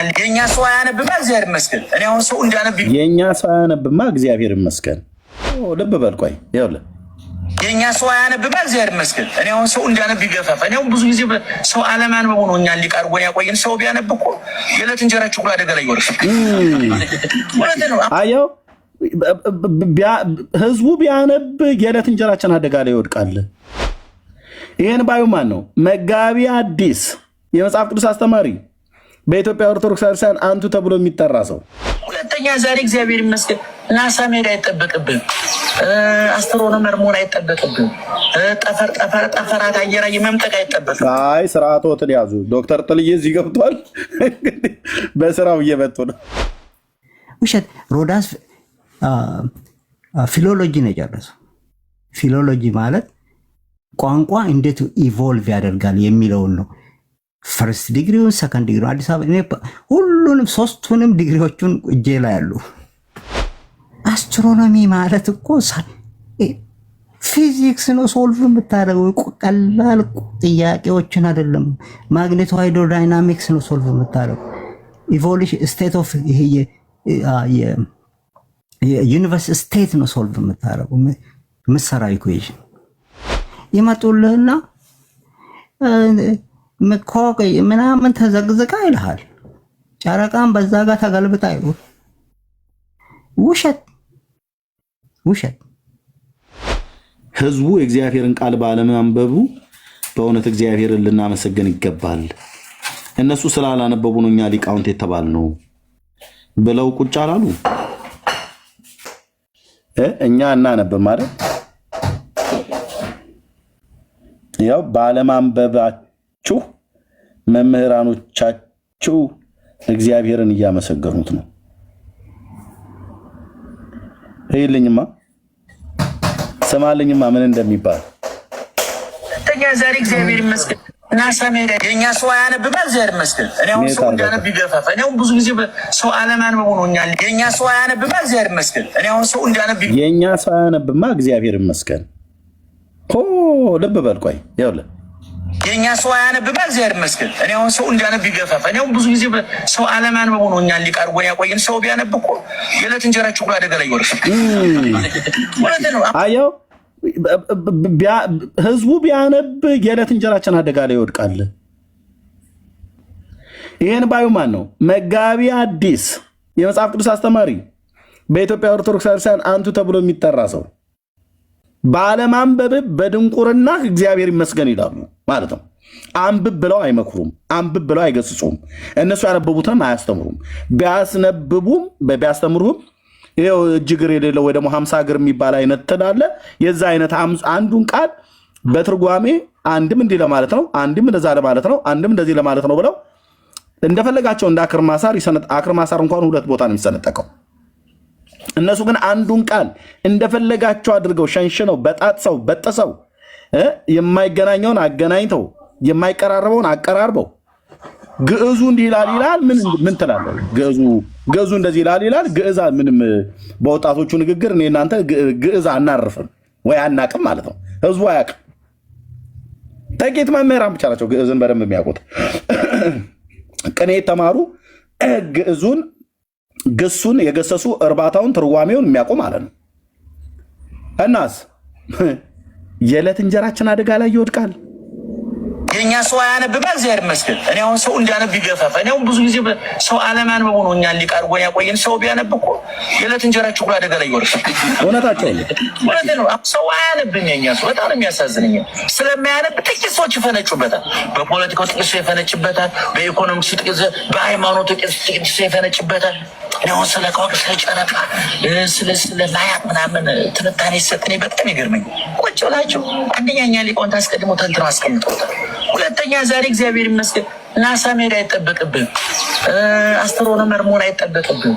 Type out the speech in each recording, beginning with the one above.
የኛ ሰው አያነብማ እግዚአብሔር ይመስገን። እኔ አሁን ሰው እንዲያነብ የኛ ሰው አያነብማ እግዚአብሔር ይመስገን። ልብ በል ቆይ ይኸውልህ የኛ ሰው አያነብማ እግዚአብሔር ይመስገን። እኔ አሁን ሰው እንዲያነብ ይገፋፋ። እኔ አሁን ብዙ ጊዜ ሰው አለማንበቡ ነው እኛን ሊቀርቦን ያቆየን። ሰው ቢያነብ እኮ የዕለት እንጀራችሁ ሁሉ አደጋ ላይ ይወርሳል። ማለት ነው። አየው ህዝቡ ቢያነብ የዕለት እንጀራችን አደጋ ላይ ይወድቃል። ይሄን ባዩ ማን ነው? መጋቢ አዲስ የመጽሐፍ ቅዱስ አስተማሪ በኢትዮጵያ ኦርቶዶክስ ክርስቲያን አንቱ ተብሎ የሚጠራ ሰው። ሁለተኛ ዛሬ እግዚአብሔር ይመስገን ናሳ መሄድ አይጠበቅብን፣ አስትሮኖመር መሆን አይጠበቅብን፣ ጠፈራት አየር መምጠቅ አይጠበቅብን። አይ ስርዓቶትን ያዙ። ዶክተር ጥልዬ እዚህ ገብቷል። በስራው እየመጡ ነው። ውሸት። ሮዳስ ፊሎሎጂ ነው የጨረሰው። ፊሎሎጂ ማለት ቋንቋ እንዴት ኢቮልቭ ያደርጋል የሚለውን ነው። ፈርስት ዲግሪውን ሰከንድ ዲግሪ አዲስ አበባ ሁሉንም ሶስቱንም ዲግሪዎቹን እጄ ላይ ያሉ። አስትሮኖሚ ማለት እኮ ፊዚክስ ነው ሶልቭ የምታደርገው፣ ቀላል ጥያቄዎችን አይደለም። ማግኔቶ ሃይድሮዳይናሚክስ ነው ሶልቭ የምታደርገው። ኢቮሉሽን ስቴት ኦፍ ይሄ የዩኒቨርስ ስቴት ነው ሶልቭ የምታደርገው። ምሳሌ ኢኩዌሽን ይመጡልህና ምኮቅ ምናምን ተዘግዝቃ ይልሃል። ጨረቃን በዛ ጋር ተገልብጣ ይሉ። ውሸት ውሸት። ህዝቡ የእግዚአብሔርን ቃል ባለማንበቡ በእውነት እግዚአብሔርን ልናመሰግን ይገባል። እነሱ ስላላነበቡ ነው እኛ ሊቃውንት የተባልነው ብለው ቁጭ አላሉ። እኛ እናነብ ማለት ያው ባለማንበባችሁ መምህራኖቻችሁ እግዚአብሔርን እያመሰገኑት ነው። ይልኝማ ሰማልኝማ ምን እንደሚባል ተኛ ዛሬ እግዚአብሔር ይመስገን ናሳ መሄድ የኛ ሰው አያነብማ እግዚአብሔር ይመስገን። እኔ አሁን ሰው እንዲያነብ ይገፋፋ። እኔ አሁን ብዙ ጊዜ ሰው አለማንበቡ ነው እኛን የኛ ሰው አያነብማ እግዚአብሔር ይመስገን። እኔ አሁን ሰው እንዲያነብ የኛ ሰው አያነብማ እግዚአብሔር ይመስገን። ልብ በል ቆይ ይኸውልህ የኛ ሰው አያነብማ እግዚአብሔር ይመስገን። እኔ አሁን ሰው እንዲያነብ ይገፋፋ። እኔ አሁን ብዙ ጊዜ ሰው አለማንበቡ ነው እኛን ሊቀርቦን ያቆየን። ሰው ቢያነብ እኮ የዕለት እንጀራችሁ ሁሉ አደጋ ላይ ይወርሳል። ማለት ነው። አየው ህዝቡ ቢያነብ የዕለት እንጀራችን አደጋ ላይ ይወድቃል። ይሄን ባዩ ማን ነው? መጋቢ አዲስ የመጽሐፍ ቅዱስ አስተማሪ በኢትዮጵያ ኦርቶዶክስ ክርስቲያን አንቱ ተብሎ የሚጠራ ሰው ባለማንበብ በድንቁርና እግዚአብሔር ይመስገን ይላሉ ማለት ነው። አንብብ ብለው አይመክሩም፣ አንብብ ብለው አይገስጹም። እነሱ ያነበቡትንም አያስተምሩም። ቢያስተምሩም ይኸው እጅግር የሌለው ወይ ደግሞ 50 እግር የሚባል አይነት ትላለ። የዛ አይነት አንዱን ቃል በትርጓሜ አንድም እንዲህ ለማለት ነው፣ አንድም እንደዛ ለማለት ነው፣ አንድም እንደዚህ ለማለት ነው ብለው እንደፈለጋቸው እንደ አክርማሳር እንኳን 2 ቦታ ነው የሚሰነጠቀው። እነሱ ግን አንዱን ቃል እንደፈለጋቸው አድርገው ሸንሽነው በጣጥሰው በጥሰው የማይገናኘውን አገናኝተው የማይቀራረበውን አቀራርበው ግዕዙ እንዲህ ይላል ምን ትላለህ? ግዕዙ እንደዚህ ይላል። ግዕዝ ምንም በወጣቶቹ ንግግር እኔ እናንተ ግዕዝ አናርፍም ወይ አናቅም ማለት ነው። ህዝቡ አያቅም። ጥቂት መምህራን ብቻ ናቸው ግዕዝን በደንብ የሚያውቁት። ቅኔ የተማሩ ግሱን የገሰሱ እርባታውን ትርጓሜውን የሚያውቁ ማለት ነው። እናስ የዕለት እንጀራችን አደጋ ላይ ይወድቃል። የኛ ሰው አያነብማ እግዚአብሔር ይመስገን። እኔ አሁን ሰው እንዲያነብ ይገፋፋ። እኔ አሁን ብዙ ጊዜ ሰው አለማንበቡ ነው እኛን ሊቀርቦን ያቆየን። ሰው ቢያነብ እኮ የዕለት እንጀራችሁ ሁሉ አደጋ ላይ ይወርሳል። እውነታቸው ነው። ሰው አያነብም። የኛ ሰው በጣም ነው የሚያሳዝነኝ። ስለማያነብ ጥቂት ሰዎች ይፈነጩበታል። በፖለቲካው ጥቂት ሰው ይፈነጭበታል። በኢኮኖሚክስ ጥቂት፣ በሃይማኖቱ ጥቂት ሰው ይፈነጭበታል። እኔ አሁን ስለ ከዋክብት፣ ስለ ጨረቃ፣ ስለ ማያት ምናምን ትንታኔ ሲሰጥ እኔ በጣም ይገርመኝ። ቁጭ ብላችሁ አንደኛ እኛ ሊቃውንት አስቀድሞ ተንትነው አስቀምጠውታል። ሁለተኛ ዛሬ እግዚአብሔር ይመስገን ናሳ መሄድ አይጠበቅብን፣ አስትሮኖመር መሆን አይጠበቅብን፣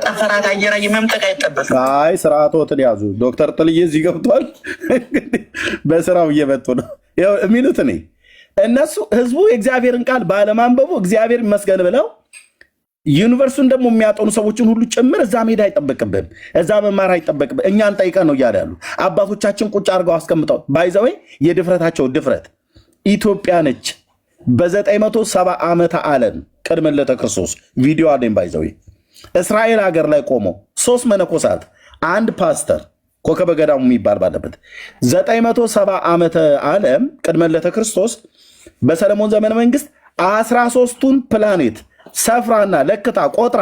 ጠፈራት አየር መምጠቅ አይጠበቅብን። አይ ስርዓቶትን ያዙ። ዶክተር ጥልዬ እዚህ ገብቷል። በስራው እየመጡ ነው የሚሉት። እኔ እነሱ ህዝቡ የእግዚአብሔርን ቃል ባለማንበቡ እግዚአብሔር ይመስገን ብለው ዩኒቨርሲቲውን ደግሞ የሚያጠኑ ሰዎችን ሁሉ ጭምር እዛ መሄድ አይጠበቅብህም፣ እዛ መማር አይጠበቅብህም፣ እኛን ጠይቀን ነው እያለ ያሉ አባቶቻችን ቁጭ አድርገው አስቀምጠው ባይዘወይ የድፍረታቸው ድፍረት ኢትዮጵያ ነች በ970 ዓመተ ዓለም ቅድመ ልደተ ክርስቶስ ቪዲዮ አለኝ ባይዘው እስራኤል ሀገር ላይ ቆሞ 3 መነኮሳት አንድ ፓስተር ኮከበ ገዳሙ የሚባል ባለበት 970 ዓመተ ዓለም ቅድመ ልደተ ክርስቶስ በሰለሞን ዘመነ መንግስት 13ቱን ፕላኔት ሰፍራና ለክታ ቆጥራ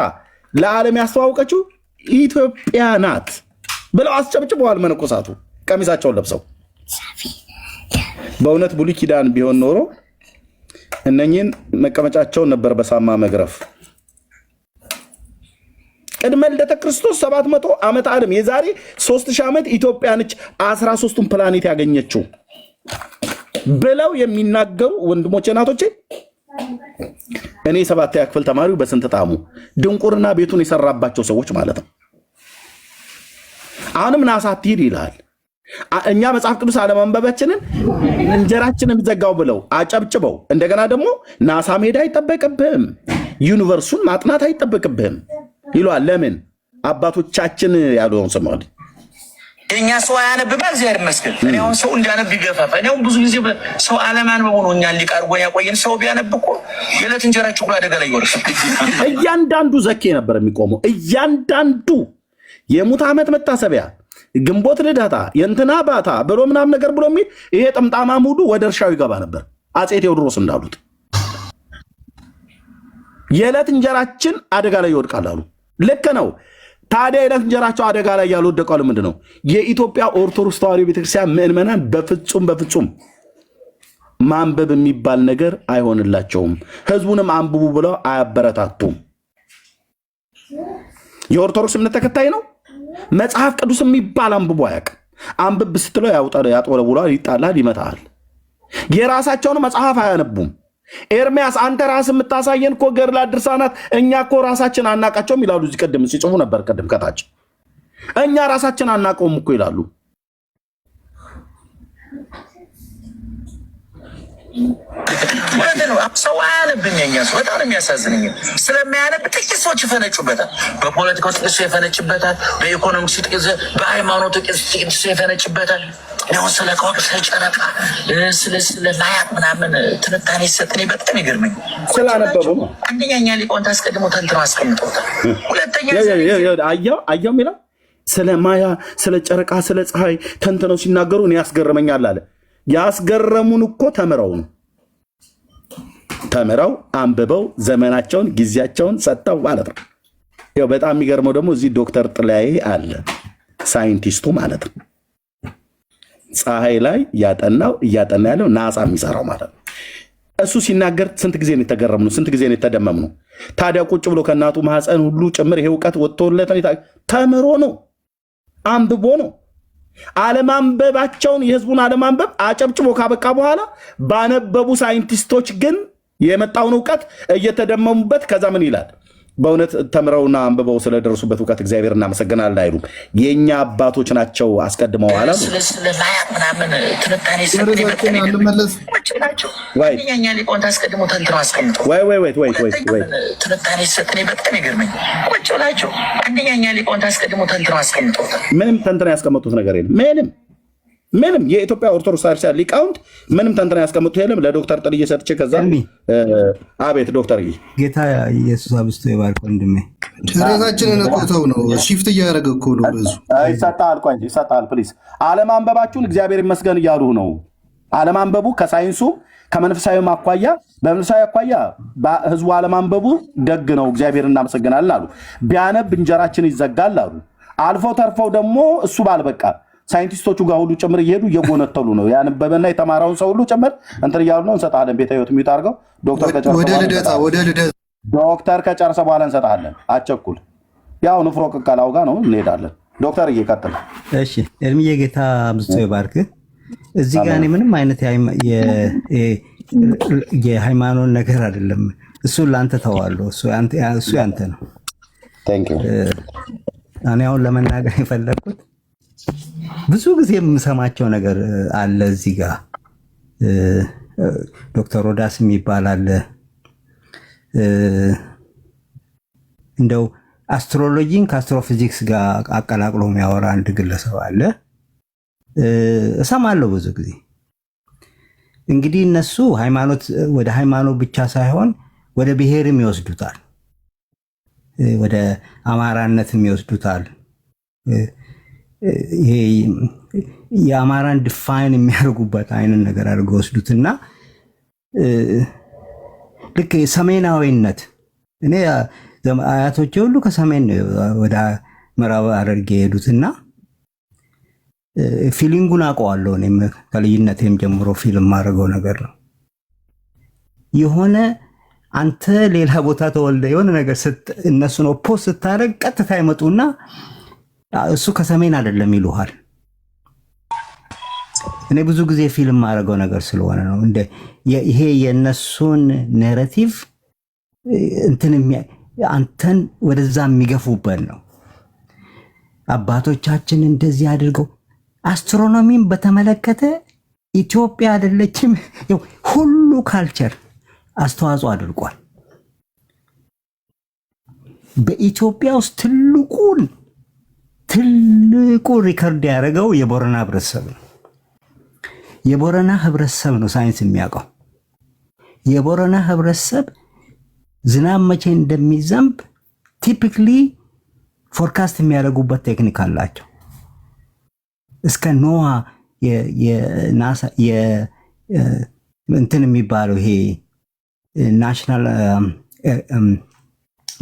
ለዓለም ያስተዋወቀችው ኢትዮጵያ ናት ብለው አስጨብጭበዋል። መነኮሳቱ ቀሚሳቸውን ለብሰው በእውነት ብሉይ ኪዳን ቢሆን ኖሮ እነኚህን መቀመጫቸውን ነበር በሳማ መግረፍ። ቅድመ ልደተ ክርስቶስ 700 ዓመት ዓለም የዛሬ 3000 ዓመት ኢትዮጵያ ነች 13ቱን ፕላኔት ያገኘችው ብለው የሚናገሩ ወንድሞቼ እናቶቼ፣ እኔ 7ኛ ክፍል ተማሪው በስንት ጣሙ ድንቁርና ቤቱን የሰራባቸው ሰዎች ማለት ነው። አሁንም ናሳ አትሂድ ይላል። እኛ መጽሐፍ ቅዱስ አለማንበባችንን እንጀራችንን ዘጋው ብለው አጨብጭበው እንደገና ደግሞ ናሳ መሄድ አይጠበቅብህም ዩኒቨርሱን ማጥናት አይጠበቅብህም ይሏል። ለምን? አባቶቻችን ያሉውን ሰማል። የኛ ሰው አያነብም። እግዚአብሔር ይመስገን። እኔ አሁን ሰው እንዲያነብ ይገፋፋ። እኔ አሁን ብዙ ጊዜ ሰው አለማንበቡ ነው እኛን ሊቃርጎን ያቆየን። ሰው ቢያነብ እኮ የዕለት እንጀራችሁ ሁሉ አደጋ ላይ ይወርስ። እያንዳንዱ ዘኬ ነበር የሚቆመው። እያንዳንዱ የሙት ዓመት መታሰቢያ ግንቦት ልደታ የእንትና ባታ ብሎ ምናምን ነገር ብሎ የሚል ይሄ ጥምጣማ ሙሉ ወደ እርሻው ይገባ ነበር። አፄ ቴዎድሮስ እንዳሉት የዕለት እንጀራችን አደጋ ላይ ይወድቃል አሉ። ልክ ነው። ታዲያ የዕለት እንጀራቸው አደጋ ላይ ያልወደቀው ምንድን ነው? የኢትዮጵያ ኦርቶዶክስ ተዋሕዶ ቤተክርስቲያን ምዕመናን በፍጹም ማንበብ የሚባል ነገር አይሆንላቸውም። ህዝቡንም አንብቡ ብለው አያበረታቱም። የኦርቶዶክስ እምነት ተከታይ ነው። መጽሐፍ ቅዱስ የሚባል አንብቦ አያውቅም። አንብብ ስትለው ያጦለቡሏል፣ ይጣላል፣ ይመታል። የራሳቸውን መጽሐፍ አያነቡም። ኤርሚያስ አንተ ራስ የምታሳየን እኮ ገድላት ድርሳናት እኛ እኮ ራሳችን አናቃቸውም ይላሉ። እዚህ ቀደም ሲጽፉ ነበር። ቀደም ከታች እኛ ራሳችን አናቀውም እኮ ይላሉ። ሰው አያነብም። የኛ ሰው በጣም የሚያሳዝነኝ ስለማያነብ ጥቂት ሰዎች ይፈነጩበታል። በፖለቲካው ጥቂት ሰው ይፈነጭበታል። በኢኮኖሚክስ ጥቂት፣ በሃይማኖት ጥቂት ሰው ይፈነጭበታል። አሁን ስለ ከዋክ ስለ ጨረቃ ስለ ማያት ምናምን ትንታኔ ሰጥኔ በጣም ይገርመኝ። ስላነበቡ ነው። አንደኛ እኛ ሊቆንት አስቀድሞ ተንትነው አስቀምጠውታል። ሁለተኛ አየው የሚለው ስለ ማያ ስለ ጨረቃ ስለ ፀሐይ ተንትነው ሲናገሩ እኔ ያስገርመኛል አለ። ያስገረሙን እኮ ተምረው አንብበው ዘመናቸውን ጊዜያቸውን ሰጥተው ማለት ነው። ያው በጣም የሚገርመው ደግሞ እዚህ ዶክተር ጥላዬ አለ፣ ሳይንቲስቱ ማለት ነው። ፀሐይ ላይ እያጠና ያለው ናሳ የሚሰራው ማለት ነው። እሱ ሲናገር ስንት ጊዜ ነው የተገረምነው? ስንት ጊዜ ነው የተደመምነው? ታዲያ ቁጭ ብሎ ከእናቱ ማህፀን ሁሉ ጭምር ይሄ እውቀት ወጥቶለት ተምሮ ነው፣ አንብቦ ነው። አለማንበባቸውን የህዝቡን አለማንበብ አጨብጭቦ ካበቃ በኋላ ባነበቡ ሳይንቲስቶች ግን የመጣውን እውቀት እየተደመሙበት ከዛ ምን ይላል? በእውነት ተምረውና አንብበው ስለደረሱበት እውቀት እግዚአብሔር እናመሰግናለን አይሉም። የእኛ አባቶች ናቸው አስቀድመው አላሉ። ስለማያት ምናምን ትንታኔ ሰጥኛ ሊቆንት አስቀድሞ ተንትነው አስቀምጠው ትንታኔ ሰጥኔ በጣም ይገርመኝ። ቁጭ ብላቸው አንደኛ ሊቆንት አስቀድሞ ተንትነው አስቀምጠውታል። ምንም ተንትነው ያስቀመጡት ነገር የለም። ምንም የኢትዮጵያ ኦርቶዶክስ ቤተክርስቲያን ሊቃውንት ምንም ተንትነው ያስቀምጡት የለም። ለዶክተር ጥልዬ ሰጥቼ ከዛ አቤት ዶክተር ጌታ ኢየሱስ አብስቶ ይባርክ ወንድሜ። ራሳችንን እኮ ተው ነው ሺፍት እያደረገ እኮ ነው። ብዙ ይሰጣል ፕሊዝ። አለማንበባችሁን እግዚአብሔር ይመስገን እያሉ ነው። አለማንበቡ ከሳይንሱ ከመንፈሳዊ አኳያ በመንፈሳዊ አኳያ ህዝቡ አለማንበቡ ደግ ነው፣ እግዚአብሔር እናመሰግናለን አሉ። ቢያነብ እንጀራችን ይዘጋል አሉ። አልፈው ተርፈው ደግሞ እሱ ባልበቃ ሳይንቲስቶቹ ጋር ሁሉ ጭምር እየሄዱ እየጎነተሉ ነው። ያነበበና የተማረውን ሰው ሁሉ ጭምር እንትን እያሉ ነው። እንሰጣለን። ቤተ ህይወት የሚውጥ አድርገው ዶክተር ከጨረሰ በኋላ እንሰጣለን። አቸኩል ያው ንፍሮ ቅቀላው ጋር ነው እንሄዳለን። ዶክተር እየቀጥል። እሺ እርምዬ ጌታ አብዝቶ ይባርክ። እዚህ ጋር እኔ ምንም አይነት የሃይማኖት ነገር አይደለም። እሱን ለአንተ ተዋለሁ። እሱ ያንተ ነው። እኔ አሁን ለመናገር የፈለግኩት ብዙ ጊዜ የምሰማቸው ነገር አለ። እዚህ ጋር ዶክተር ሮዳስ የሚባል አለ። እንደው አስትሮሎጂን ከአስትሮፊዚክስ ጋር አቀላቅሎ የሚያወራ አንድ ግለሰብ አለ። እሰማለሁ ብዙ ጊዜ። እንግዲህ እነሱ ሃይማኖት ወደ ሃይማኖት ብቻ ሳይሆን ወደ ብሔርም ይወስዱታል፣ ወደ አማራነትም ይወስዱታል። ይሄ የአማራን ዲፋይን የሚያደርጉበት አይነት ነገር አድርገው ወስዱትና ልክ ሰሜናዊነት እኔ አያቶቼ ሁሉ ከሰሜን ወደ ምዕራብ ሐረርጌ የሄዱትና ፊሊንጉን አውቀዋለሁ። እኔም ከልጅነቴም ጀምሮ ፊልም ማድረገው ነገር ነው። የሆነ አንተ ሌላ ቦታ ተወልደ የሆነ ነገር እነሱን ኦፖዝ ስታደርግ ቀጥታ ይመጡና እሱ ከሰሜን አይደለም ይሉሃል። እኔ ብዙ ጊዜ ፊልም ማድረገው ነገር ስለሆነ ነው። ይሄ የነሱን ናሬቲቭ አንተን ወደዛ የሚገፉበት ነው። አባቶቻችን እንደዚህ አድርገው አስትሮኖሚን በተመለከተ ኢትዮጵያ አይደለችም ሁሉ ካልቸር አስተዋጽኦ አድርጓል። በኢትዮጵያ ውስጥ ትልቁ ሪከርድ ያደረገው የቦረና ህብረተሰብ ነው። የቦረና ህብረተሰብ ነው ሳይንስ የሚያውቀው። የቦረና ህብረተሰብ ዝናብ መቼ እንደሚዘንብ ቲፒክሊ ፎርካስት የሚያደርጉበት ቴክኒክ አላቸው። እስከ ኖዋ የናሳ እንትን የሚባለው ይሄ ናሽናል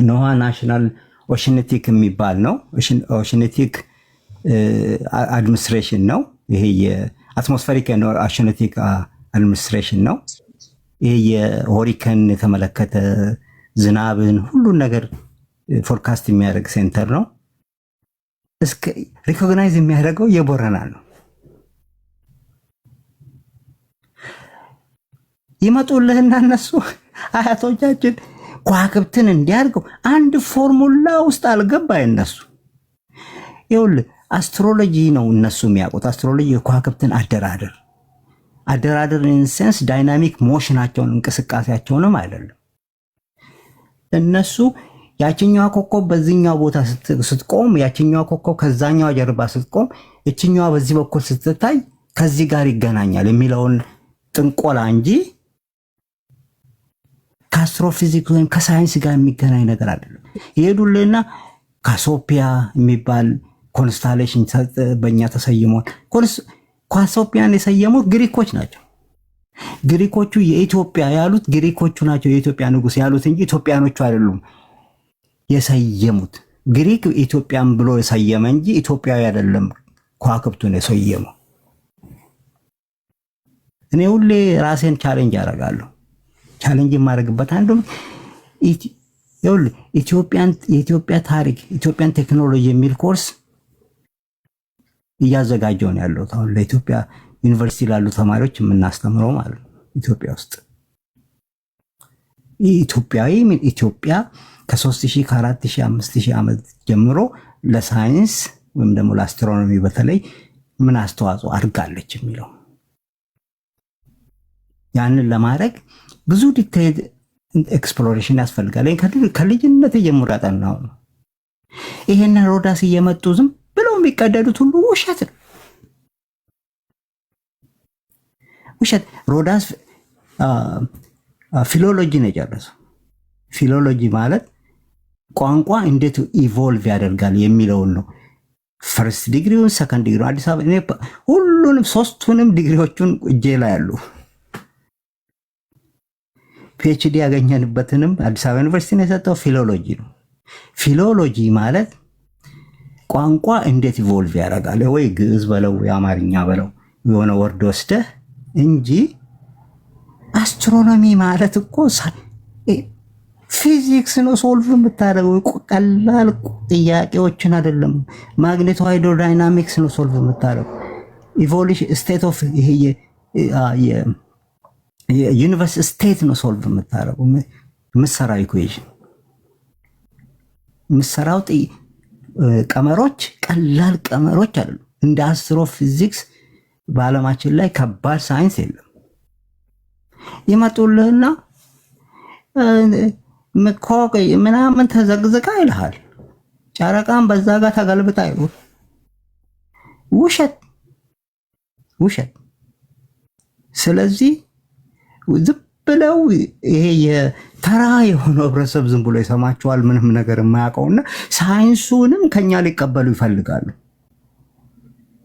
ኖዋ ናሽናል ኦሽኔቲክ የሚባል ነው። ኦሽኔቲክ አድሚኒስትሬሽን ነው። ይሄ የአትሞስፌሪክ ኦሽኔቲክ አድሚኒስትሬሽን ነው። ይሄ የሆሪከን የተመለከተ ዝናብን ሁሉን ነገር ፎርካስት የሚያደርግ ሴንተር ነው። እስከ ሪኮግናይዝ የሚያደርገው የቦረና ነው። ይመጡልህና እነሱ አያቶቻችን ከዋክብትን እንዲያርገው አንድ ፎርሙላ ውስጥ አልገባ። እነሱ ይኸውልህ አስትሮሎጂ ነው እነሱ የሚያውቁት። አስትሮሎጂ የከዋክብትን አደራደር ኢንሴንስ ዳይናሚክ ሞሽናቸውን እንቅስቃሴያቸውንም አይደለም። እነሱ ያችኛዋ ኮከብ በዚህኛው ቦታ ስትቆም፣ ያችኛዋ ኮከብ ከዛኛው ጀርባ ስትቆም፣ እችኛዋ በዚህ በኩል ስትታይ ከዚህ ጋር ይገናኛል የሚለውን ጥንቆላ እንጂ ከአስትሮፊዚክስ ወይም ከሳይንስ ጋር የሚገናኝ ነገር አይደለም። ይሄዱልና ካሶፒያ የሚባል ኮንስታሌሽን በእኛ ተሰይሟል። ካሶፒያን የሰየሙት ግሪኮች ናቸው። ግሪኮቹ የኢትዮጵያ ያሉት ግሪኮቹ ናቸው የኢትዮጵያ ንጉስ ያሉት እንጂ ኢትዮጵያኖቹ አይደሉም የሰየሙት። ግሪክ ኢትዮጵያን ብሎ የሰየመ እንጂ ኢትዮጵያዊ አይደለም ከዋክብቱን የሰየመው። እኔ ሁሌ ራሴን ቻሌንጅ አደርጋለሁ። ቻሌንጅ የማደርግበት አንዱ የኢትዮጵያ ታሪክ ኢትዮጵያን ቴክኖሎጂ የሚል ኮርስ እያዘጋጀው ነው ያለው። አሁን ለኢትዮጵያ ዩኒቨርሲቲ ላሉ ተማሪዎች የምናስተምረው ማለት ነው። ኢትዮጵያ ውስጥ ኢትዮጵያ ከ3000 ከ4000 5000 ዓመት ጀምሮ ለሳይንስ ወይም ደግሞ ለአስትሮኖሚ በተለይ ምን አስተዋጽኦ አድርጋለች የሚለው ያንን ለማድረግ ብዙ ዲቴይል ኤክስፕሎሬሽን ያስፈልጋል። ከልጅነት ጀምሮ ያጠናው ነው። ይሄን ሮዳስ እየመጡ ዝም ብለው የሚቀደዱት ሁሉ ውሸት ነው። ውሸት። ሮዳስ ፊሎሎጂ ነው የጨረሰው። ፊሎሎጂ ማለት ቋንቋ እንዴት ኢቮልቭ ያደርጋል የሚለውን ነው። ፈርስት ዲግሪውን፣ ሰከንድ ዲግሪውን አዲስ አበባ እኔ ሁሉንም ሶስቱንም ዲግሪዎቹን እጄ ላይ ያሉ ፒኤችዲ ያገኘንበትንም አዲስ አበባ ዩኒቨርሲቲ ነው የሰጠው። ፊሎሎጂ ነው። ፊሎሎጂ ማለት ቋንቋ እንዴት ኢቮልቭ ያደርጋል ወይ ግዕዝ በለው የአማርኛ በለው የሆነ ወርድ ወስደህ እንጂ አስትሮኖሚ ማለት እኮ ፊዚክስ ነው ሶልቭ የምታደርገው። ቀላል ጥያቄዎችን አይደለም። ማግኔቶ ሃይድሮዳይናሚክስ ነው ሶልቭ የምታደርገው። ኢቮሉሽን ስቴት ኦፍ ይሄ የዩኒቨርስ ስቴት ነው ሶልቭ የምታደርገው። ምሰራው ኢኩዌሽን ምሰራው ቀመሮች ቀላል ቀመሮች አይደሉም። እንደ አስትሮፊዚክስ በዓለማችን ላይ ከባድ ሳይንስ የለም። ይመጡልህና ምኮቅ ምናምን ተዘግዝቃ ይልሃል። ጨረቃን በዛ ጋር ተገልብጣ ይሉ ውሸት። ስለዚህ ዝም ብለው ይሄ የተራ የሆነው ህብረተሰብ ዝም ብሎ ይሰማቸዋል፣ ምንም ነገር የማያውቀውና ሳይንሱንም ከኛ ሊቀበሉ ይፈልጋሉ።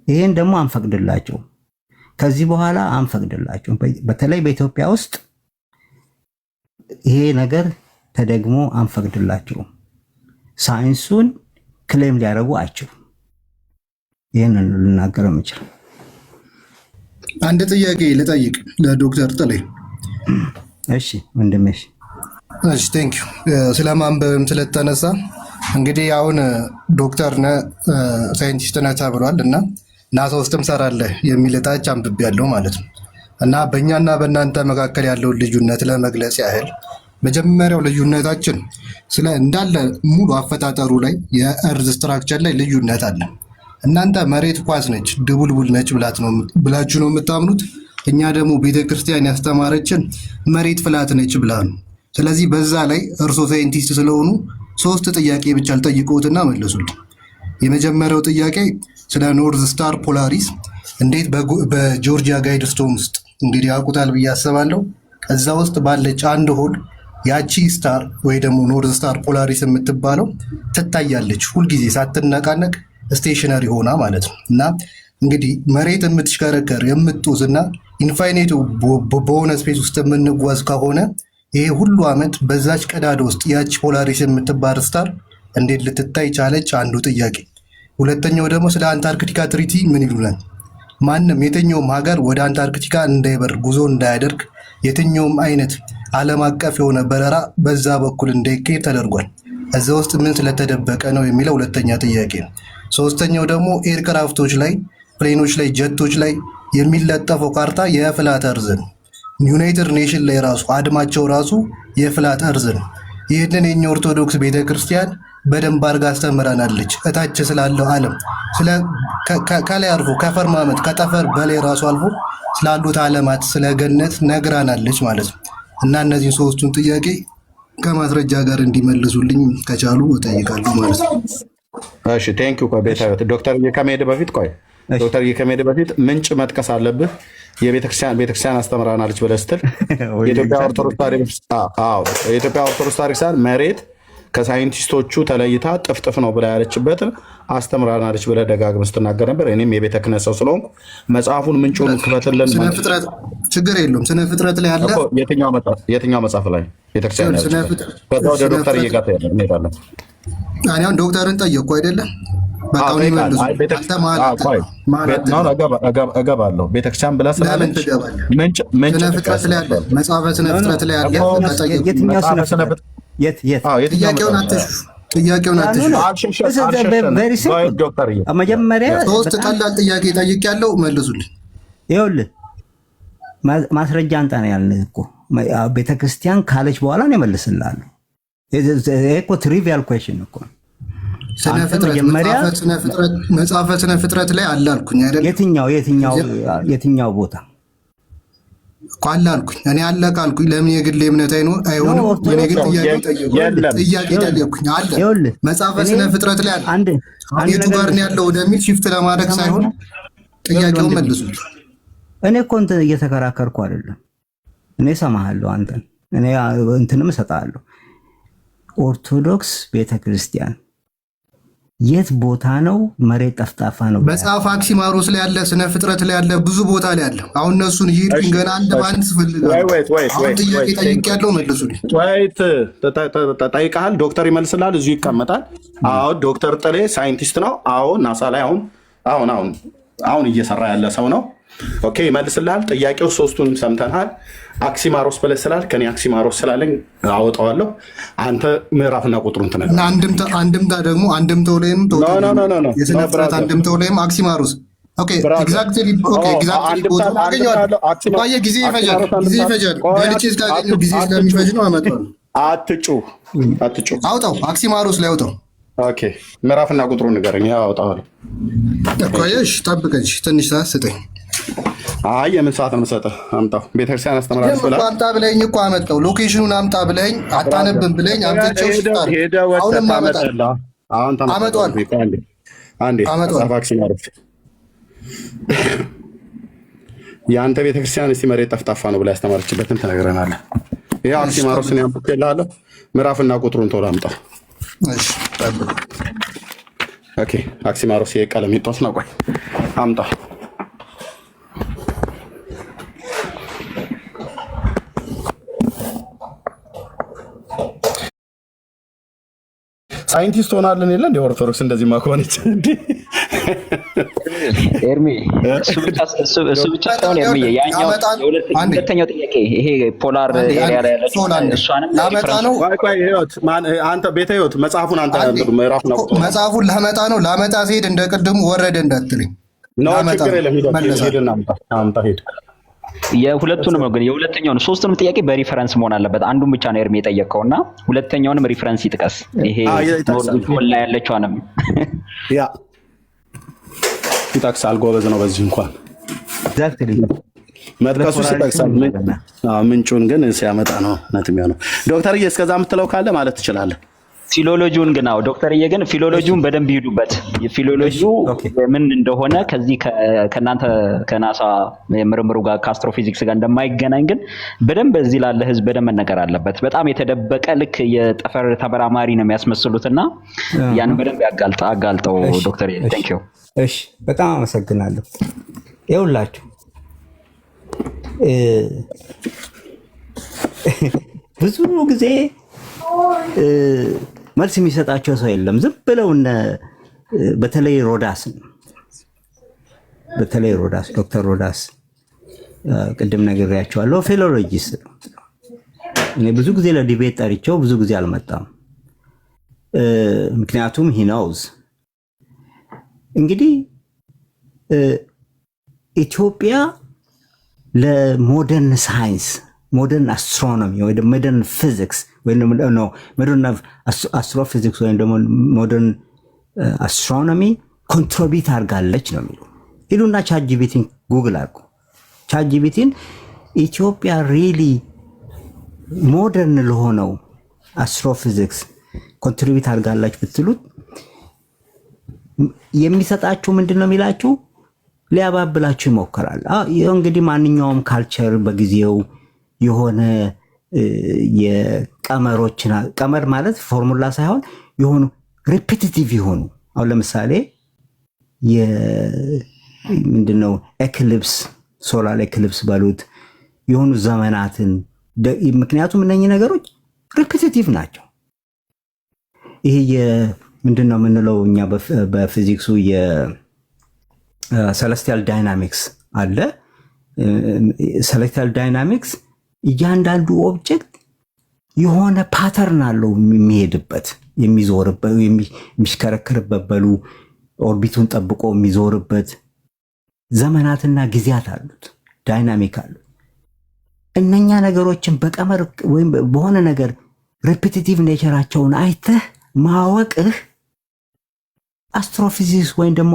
ይሄን ደግሞ አንፈቅድላቸው፣ ከዚህ በኋላ አንፈቅድላቸው። በተለይ በኢትዮጵያ ውስጥ ይሄ ነገር ተደግሞ አንፈቅድላቸው። ሳይንሱን ክሌም ሊያደርጉ አይችሉም። ይህንን ልናገር የምችል አንድ ጥያቄ ልጠይቅ ለዶክተር ጥሌ። እሺ ወንድሜሽ። እሺ ቴንክ ዩ ስለማንበብም ስለተነሳ እንግዲህ አሁን ዶክተር ነህ ሳይንቲስት ነህ ተብሏል እና ናሳ ውስጥም ሰራለህ የሚል ታች አንብቤያለሁ ማለት ነው። እና በእኛና በእናንተ መካከል ያለውን ልዩነት ለመግለጽ ያህል መጀመሪያው ልዩነታችን ስለ እንዳለ ሙሉ አፈጣጠሩ ላይ የእርዝ ስትራክቸር ላይ ልዩነት አለ። እናንተ መሬት ኳስ ነች ድቡልቡል ነች ብላችሁ ነው የምታምኑት። እኛ ደግሞ ቤተክርስቲያን ያስተማረችን መሬት ፍላት ነች ብላ ነው። ስለዚህ በዛ ላይ እርሶ ሳይንቲስት ስለሆኑ 3 ጥያቄ ብቻ ልጠይቅዎትና መልሱልኝ። የመጀመሪያው ጥያቄ ስለ ኖርዝ ስታር ፖላሪስ እንዴት በጆርጂያ ጋይድስቶን ውስጥ እንግዲህ ያውቁታል ብዬ አስባለሁ። እዛ ውስጥ ባለች አንድ ሆል ያቺ ስታር ወይ ደግሞ ኖርዝ ስታር ፖላሪስ የምትባለው ትታያለች ሁልጊዜ ሳትነቃነቅ ስቴሽነሪ ሆና ማለት ነው። እና እንግዲህ መሬት የምትሽከረከር የምትውዝ እና ኢንፋይኔት በሆነ ስፔስ ውስጥ የምንጓዝ ከሆነ ይሄ ሁሉ ዓመት በዛች ቀዳዳ ውስጥ ያቺ ፖላሪስ የምትባል ስታር እንዴት ልትታይ ቻለች? አንዱ ጥያቄ። ሁለተኛው ደግሞ ስለ አንታርክቲካ ትሪቲ ምን ይሉናል? ማንም የትኛውም ሀገር ወደ አንታርክቲካ እንዳይበር ጉዞ እንዳያደርግ የትኛውም አይነት ዓለም አቀፍ የሆነ በረራ በዛ በኩል እንዳይካሄድ ተደርጓል። እዛ ውስጥ ምን ስለተደበቀ ነው የሚለው ሁለተኛ ጥያቄ ነው። ሶስተኛው ደግሞ ኤርክራፍቶች ላይ፣ ፕሌኖች ላይ፣ ጀቶች ላይ የሚለጠፈው ካርታ የፍላት እርዝ ነው። ዩናይትድ ኔሽን ላይ ራሱ አድማቸው ራሱ የፍላት እርዝ ነው። ይህንን የኛ ኦርቶዶክስ ቤተክርስቲያን በደንብ አድርጋ አስተምራናለች። እታች ስላለው ዓለም ከላይ አልፎ ከፈርማመት ከጠፈር በላይ ራሱ አልፎ ስላሉት ዓለማት ስለ ገነት ነግራናለች ማለት ነው። እና እነዚህን 3ቱን ጥያቄ ከማስረጃ ጋር እንዲመልሱልኝ ከቻሉ እጠይቃለሁ ማለት ነው። እሺ ቴንክ ዩ። ቤታዊት ዶክተር ከመሄድ በፊት ምንጭ መጥቀስ አለብህ። የቤተክርስቲያን አስተምራናለች ብለህ ስትል የኢትዮጵያ ኦርቶዶክስ ታሪክ መሬት ከሳይንቲስቶቹ ተለይታ ጥፍጥፍ ነው ብላ ያለችበትን አስተምራናለች ብለህ ደጋግመህ ስትናገር ነበር። እኔም የቤተ ክህነት ሰው ስለሆንኩ መጽሐፉን ምንጩን ክፈትልን። ስነ ፍጥረት ችግር የለውም። ስነ ፍጥረት ላይ አለ። የትኛው መጽሐፍ ላይ ቤተክርስቲያን ከዛ ወደ ዶክተር እየጋታ እንሄዳለን። እኔ አሁን ዶክተርን ጠየቅኩ አይደለም? እገባለሁ ቤተክርስቲያን ብላ ስላለች ምንጭ ፍጥረት ላይ አለ። መጽሐፈ ስነ ፍጥረት ላይ አለ። ጥያቄውን አትሹ። መጀመሪያ 3 ቀላል ጥያቄ ጠይቄያለሁ፣ መልሱልኝ። ይኸውልህ ማስረጃ አንጣ ነው ያልንህ እኮ። ቤተክርስቲያን ካለች በኋላ ነው እመልስልሃለሁ። ይሄ እኮ ትሪቪያል ኩዌስችን እኮ። መጽሐፈ ስነ ፍጥረት ላይ አለ አልኩኝ አይደል? የትኛው ቦታ እኮ አለ አልኩኝ። እኔ አለ ካልኩኝ ለምን የግል እምነት አይሆንም? የኔ ግን ጥያቄ ጠየቅኩኝ። አለ መጽሐፈ ስነ ፍጥረት ላይ አለ። የቱ ጋር ነው ያለው ወደሚል ሽፍት ለማድረግ ሳይሆን ጥያቄውን መልሱልኝ። እኔ እኮ እንትን እየተከራከርኩ አይደለም። እኔ እሰማሃለሁ፣ አንተን እኔ እንትንም እሰጥሃለሁ። ኦርቶዶክስ ቤተክርስቲያን የት ቦታ ነው መሬት ጠፍጣፋ ነው? መጽሐፍ አክሲማሮስ ላይ ያለ፣ ስነ ፍጥረት ላይ ያለ፣ ብዙ ቦታ ላይ ያለ። አሁን እነሱን ይሄድኩኝ ገና አንድ ባንድ ስፈልጋለሁ። አሁን ጥያቄ ጠይቄያለሁ፣ መልሱልኝ። ጠይቀሃል፣ ዶክተር ይመልስልሃል። እዚሁ ይቀመጣል። አዎ ዶክተር ጥሌ ሳይንቲስት ነው። አዎ ናሳ ላይ አሁን እየሰራ ያለ ሰው ነው። ኦኬ ይመልስልሃል። ጥያቄው 3ቱንም ሰምተናል። አክሲማሮስ ብለህ ስላልክ እኔ አክሲማሮስ ስላለኝ አወጣዋለሁ። አንተ ምዕራፍና ቁጥሩን ትነግረኛለህ። አንድምታ ደግሞ አንድምታው ላይም የስነ ፍጥረት አንድምታው ላይም አክሲማሮስ ኤግዛክትሊ ቦታ አገኘዋለሁ። ጊዜ ይፈጃል። በልቼ እስካገኘሁ ጊዜ ስለሚፈጅ ነው አመጣዋለሁ። አትጩ። አውጣው፣ አክሲማሮስ ላይ አውጣው። ኦኬ ምዕራፍና ቁጥሩን ንገረኝ። አወጣዋለሁ። ቆየሽ ጠብቀኝ፣ ትንሽ ሰዓት ስጠኝ። አይ የምን ሰዓት ነው የምሰጥህ? አምጣው። ቤተክርስቲያን አስተምራለች ብለህ አምጣ ብለኸኝ እኮ አመጣው። ሎኬሽኑን አምጣ ብለኸኝ አታነብም ብለኸኝ አምጥቼው ስጣር አሁንም አመጣለሁ። የአንተ ቤተክርስቲያን እስቲ መሬት ጠፍጣፋ ነው ብላ ያስተማረችበትን ትነግረናለህ። ይሄ አክሲማሮስን ያምጥልሃለሁ። ምዕራፍና ቁጥሩን ቶሎ አምጣው። እሺ ኦኬ። አክሲማሮስ የቀለሚጦስ ነው። ቆይ አምጣው። ሳይንቲስት ሆናለን የለ እንደ ኦርቶዶክስ እንደዚህ ማኮነች እንዴ? ኤርሚ እሱ ብቻ ሳይሆን ኤርሚ ያኛው ሁለተኛው ጥያቄ ይሄ ፖላር ኤሪያ ላይ ያለችው እሷንም ነው። ቆይ ህይወት አንተ ቤተ ህይወት መጽሐፉን አንተ ምዕራፍ ነው መጽሐፉን ላመጣ ሲሄድ እንደ ቅድሙ ወረደ እንዳትልኝ ነው። ችግር የለም ሄድና አምጣ ሄድ። የሁለቱንም ነው ግን የሁለተኛውን ሶስቱንም ጥያቄ በሪፈረንስ መሆን አለበት። አንዱን ብቻ ነው ኤርሚ የጠየቀውና ሁለተኛውንም ሪፈረንስ ይጥቀስ። ይሄ ኖርዌይ ላይ ያለችዋንም ያ ይጠቅሳል። ጎበዝ ነው በዚህ እንኳን መጥቀሱ ሲጠቅሳል። ምንጩን ግን ሲያመጣ ነው ነት የሚሆነው። ዶክተርዬ እስከዛ የምትለው ካለ ማለት ትችላለህ። ፊሎሎጂውን ግን አው ዶክተርዬ ግን ፊሎሎጂውን በደንብ ይሄዱበት። ፊሎሎጂው ምን እንደሆነ ከዚህ ከናንተ ከናሳ ምርምሩ ጋር ከአስትሮፊዚክስ ጋር እንደማይገናኝ ግን በደንብ እዚህ ላለ ህዝብ በደንብ መነገር አለበት። በጣም የተደበቀ ልክ የጠፈር ተመራማሪ ነው የሚያስመስሉትና ያን በደንብ አጋልጠው ዶክተርዬ። ቴንክ ዩ። እሺ በጣም አመሰግናለሁ። ይኸውላችሁ ብዙ ጊዜ መልስ የሚሰጣቸው ሰው የለም። ዝም ብለው በተለይ ዶክተር ሮዳስ ቅድም ነግሬያቸዋለሁ። ፊሎሎጂስት ነው። እኔ ብዙ ጊዜ ለዲቤት ጠርቼው ብዙ ጊዜ አልመጣም። ምክንያቱም ሂ ኖውዝ እንግዲህ ኢትዮጵያ ለሞደርን ሳይንስ ሞደርን አስትሮኖሚ ወይ ደግሞ ሞደርን ፊዚክስ ወይ ደግሞ ሞደርን አስትሮፊዚክስ ወይ ደግሞ ሞደርን አስትሮኖሚ ኮንትሪቢዩት አድርጋለች ነው የሚሉ ሂዱና ቻትጂፒቲን ጉግል አድርጉ። ቻትጂፒቲን ኢትዮጵያ ሪሊ ሞደርን ለሆነው አስትሮፊዚክስ ኮንትሪቢዩት አድርጋለች ብትሉት የሚሰጣችሁ ምንድን ነው የሚላችሁ? ሊያባብላችሁ ይሞክራል። እንግዲህ ማንኛውም ካልቸር በጊዜው የሆነ የቀመሮችን ቀመር ማለት ፎርሙላ ሳይሆን የሆኑ ሪፒቲቲቭ የሆኑ አሁን ለምሳሌ ምንድነው ኤክሊፕስ ሶላር ኤክሊፕስ ባሉት የሆኑ ዘመናትን ምክንያቱም እነኚህ ነገሮች ሪፒቲቲቭ ናቸው። ይሄ ምንድነው የምንለው እኛ በፊዚክሱ የሰለስቲያል ዳይናሚክስ አለ። ሰለስቲያል ዳይናሚክስ እያንዳንዱ ኦብጀክት የሆነ ፓተርን አለው የሚሄድበት፣ የሚዞርበት፣ የሚሽከረከርበት በሉ ኦርቢቱን ጠብቆ የሚዞርበት ዘመናትና ጊዜያት አሉት፣ ዳይናሚክ አሉት። እነኛ ነገሮችን በቀመር ወይም በሆነ ነገር ሪፒቲቲቭ ኔቸራቸውን አይተህ ማወቅህ አስትሮፊዚክስ ወይም ደግሞ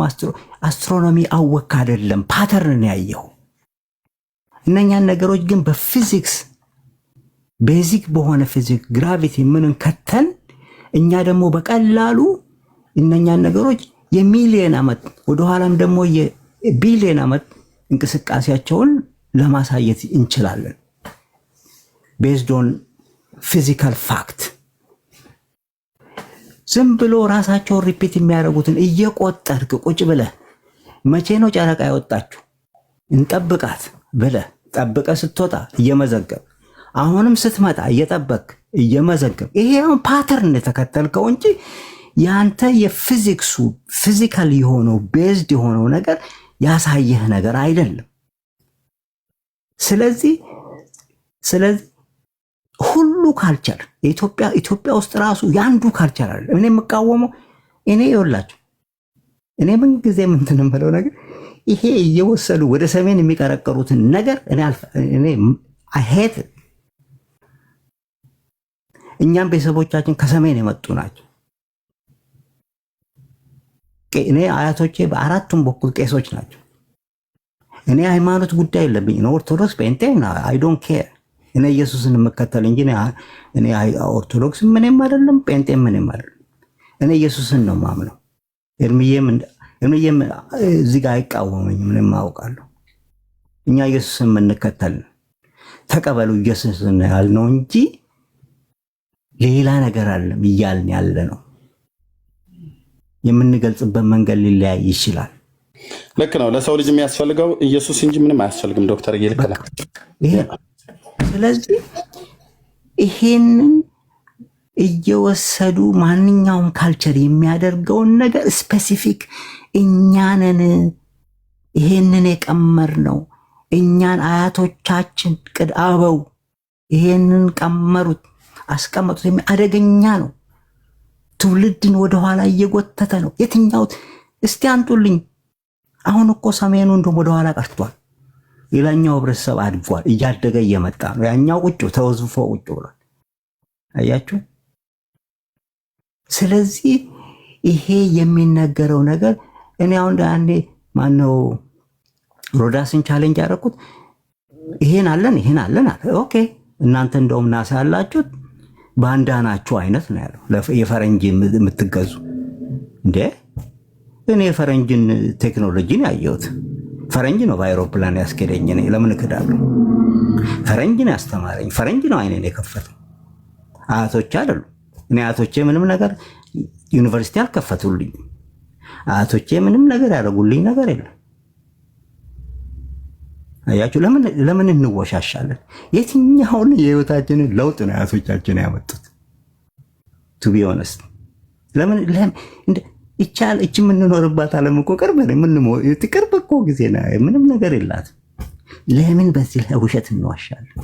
አስትሮኖሚ አወክ አይደለም፣ ፓተርን ያየው። እነኛን ነገሮች ግን በፊዚክስ ቤዚክ በሆነ ፊዚክስ ግራቪቲ ምንን ከተን እኛ ደግሞ በቀላሉ እነኛን ነገሮች የሚሊየን ዓመት ወደኋላም ደግሞ የቢሊየን ዓመት እንቅስቃሴያቸውን ለማሳየት እንችላለን። ቤዝድ ኦን ፊዚካል ፋክት ዝም ብሎ ራሳቸውን ሪፒት የሚያደርጉትን እየቆጠርክ ቁጭ ብለህ መቼ ነው ጨረቃ ያወጣችሁ እንጠብቃት ብለህ ጠብቀህ ስትወጣ እየመዘገብ አሁንም ስትመጣ እየጠበቅ እየመዘገብ ይሄ አሁን ፓተርን የተከተልከው እንጂ ያንተ የፊዚክሱ ፊዚካል የሆነው ቤዝድ የሆነው ነገር ያሳየህ ነገር አይደለም። ስለዚህ ሁሉ ካልቸር ኢትዮጵያ ውስጥ ራሱ ያንዱ ካልቸር አለ። እኔ የምቃወመው እኔ ይኸውላችሁ እኔ ምን ጊዜ ምንትን የምለው ነገር ይሄ እየወሰዱ ወደ ሰሜን የሚቀረቀሩትን ነገር እኔ አይሄት እኛም ቤተሰቦቻችን ከሰሜን የመጡ ናቸው። እኔ አያቶቼ በአራቱም በኩል ቄሶች ናቸው። እኔ ሃይማኖት ጉዳይ የለብኝ ነው። ኦርቶዶክስ ጴንጤ አይ ዶንት ኬር። እኔ ኢየሱስን የምከተል እንጂ እኔ ኦርቶዶክስ ምንም አይደለም፣ ጴንጤ ምንም አይደለም። እኔ ኢየሱስን ነው ማምነው። እርምዬም እዚህ ጋር አይቃወመኝም፣ ምንም አውቃለሁ። እኛ ኢየሱስን የምንከተል ተቀበሉ ኢየሱስን ያልነው እንጂ ሌላ ነገር አይደለም እያልን ያለ ነው። የምንገልጽበት መንገድ ሊለያይ ይችላል። ልክ ነው። ለሰው ልጅ የሚያስፈልገው ኢየሱስ እንጂ ምንም አያስፈልግም። ዶክተር ልክ ነው። ስለዚህ ይሄንን እየወሰዱ ማንኛውም ካልቸር የሚያደርገውን ነገር ስፔሲፊክ እኛንን ይሄንን የቀመር ነው እኛን አያቶቻችን ቅድአበው ይሄንን ቀመሩት አስቀመጡት። አደገኛ ነው። ትውልድን ወደኋላ እየጎተተ ነው። የትኛው እስቲ አንጡልኝ። አሁን እኮ ሰሜኑ እንደውም ወደኋላ ቀርቷል። ሌላኛው ህብረተሰብ አድጓል፣ እያደገ እየመጣ ነው። ያኛው ቁጭ ተወዝፎ ቁጭ ብሏል። አያችሁ። ስለዚህ ይሄ የሚነገረው ነገር እኔ አሁን አንዴ ማነው ሮዳስን ቻሌንጅ ያደረኩት ይሄን አለን አለ። ኦኬ እናንተ እንደውም ናሳ ያላችሁት ባንዳ ናችሁ አይነት ነው ያለው። የፈረንጅ የምትገዙ እንዴ? እኔ የፈረንጅን ቴክኖሎጂን ያየሁት ፈረንጅ ነው በአይሮፕላን ያስኬደኝ። እኔ ለምን እክዳለሁ? ፈረንጅ ነው ያስተማረኝ፣ ፈረንጅ ነው አይኔን የከፈተው፣ አያቶቼ አይደሉም። እኔ አያቶቼ ምንም ነገር ዩኒቨርሲቲ አልከፈቱልኝ። አያቶቼ ምንም ነገር ያደረጉልኝ ነገር የለም። አያችሁ፣ ለምን እንወሻሻለን? የትኛውን የህይወታችንን ለውጥ ነው አያቶቻችን ያመጡት? ቱ ቢ ኦነስት ለምን ይቻል እቺ የምንኖርባት ዓለም እኮ ቅርብ እኮ ጊዜ ነው፣ ምንም ነገር የላትም። ለምን በዚህ ላይ ውሸት እንዋሻለን?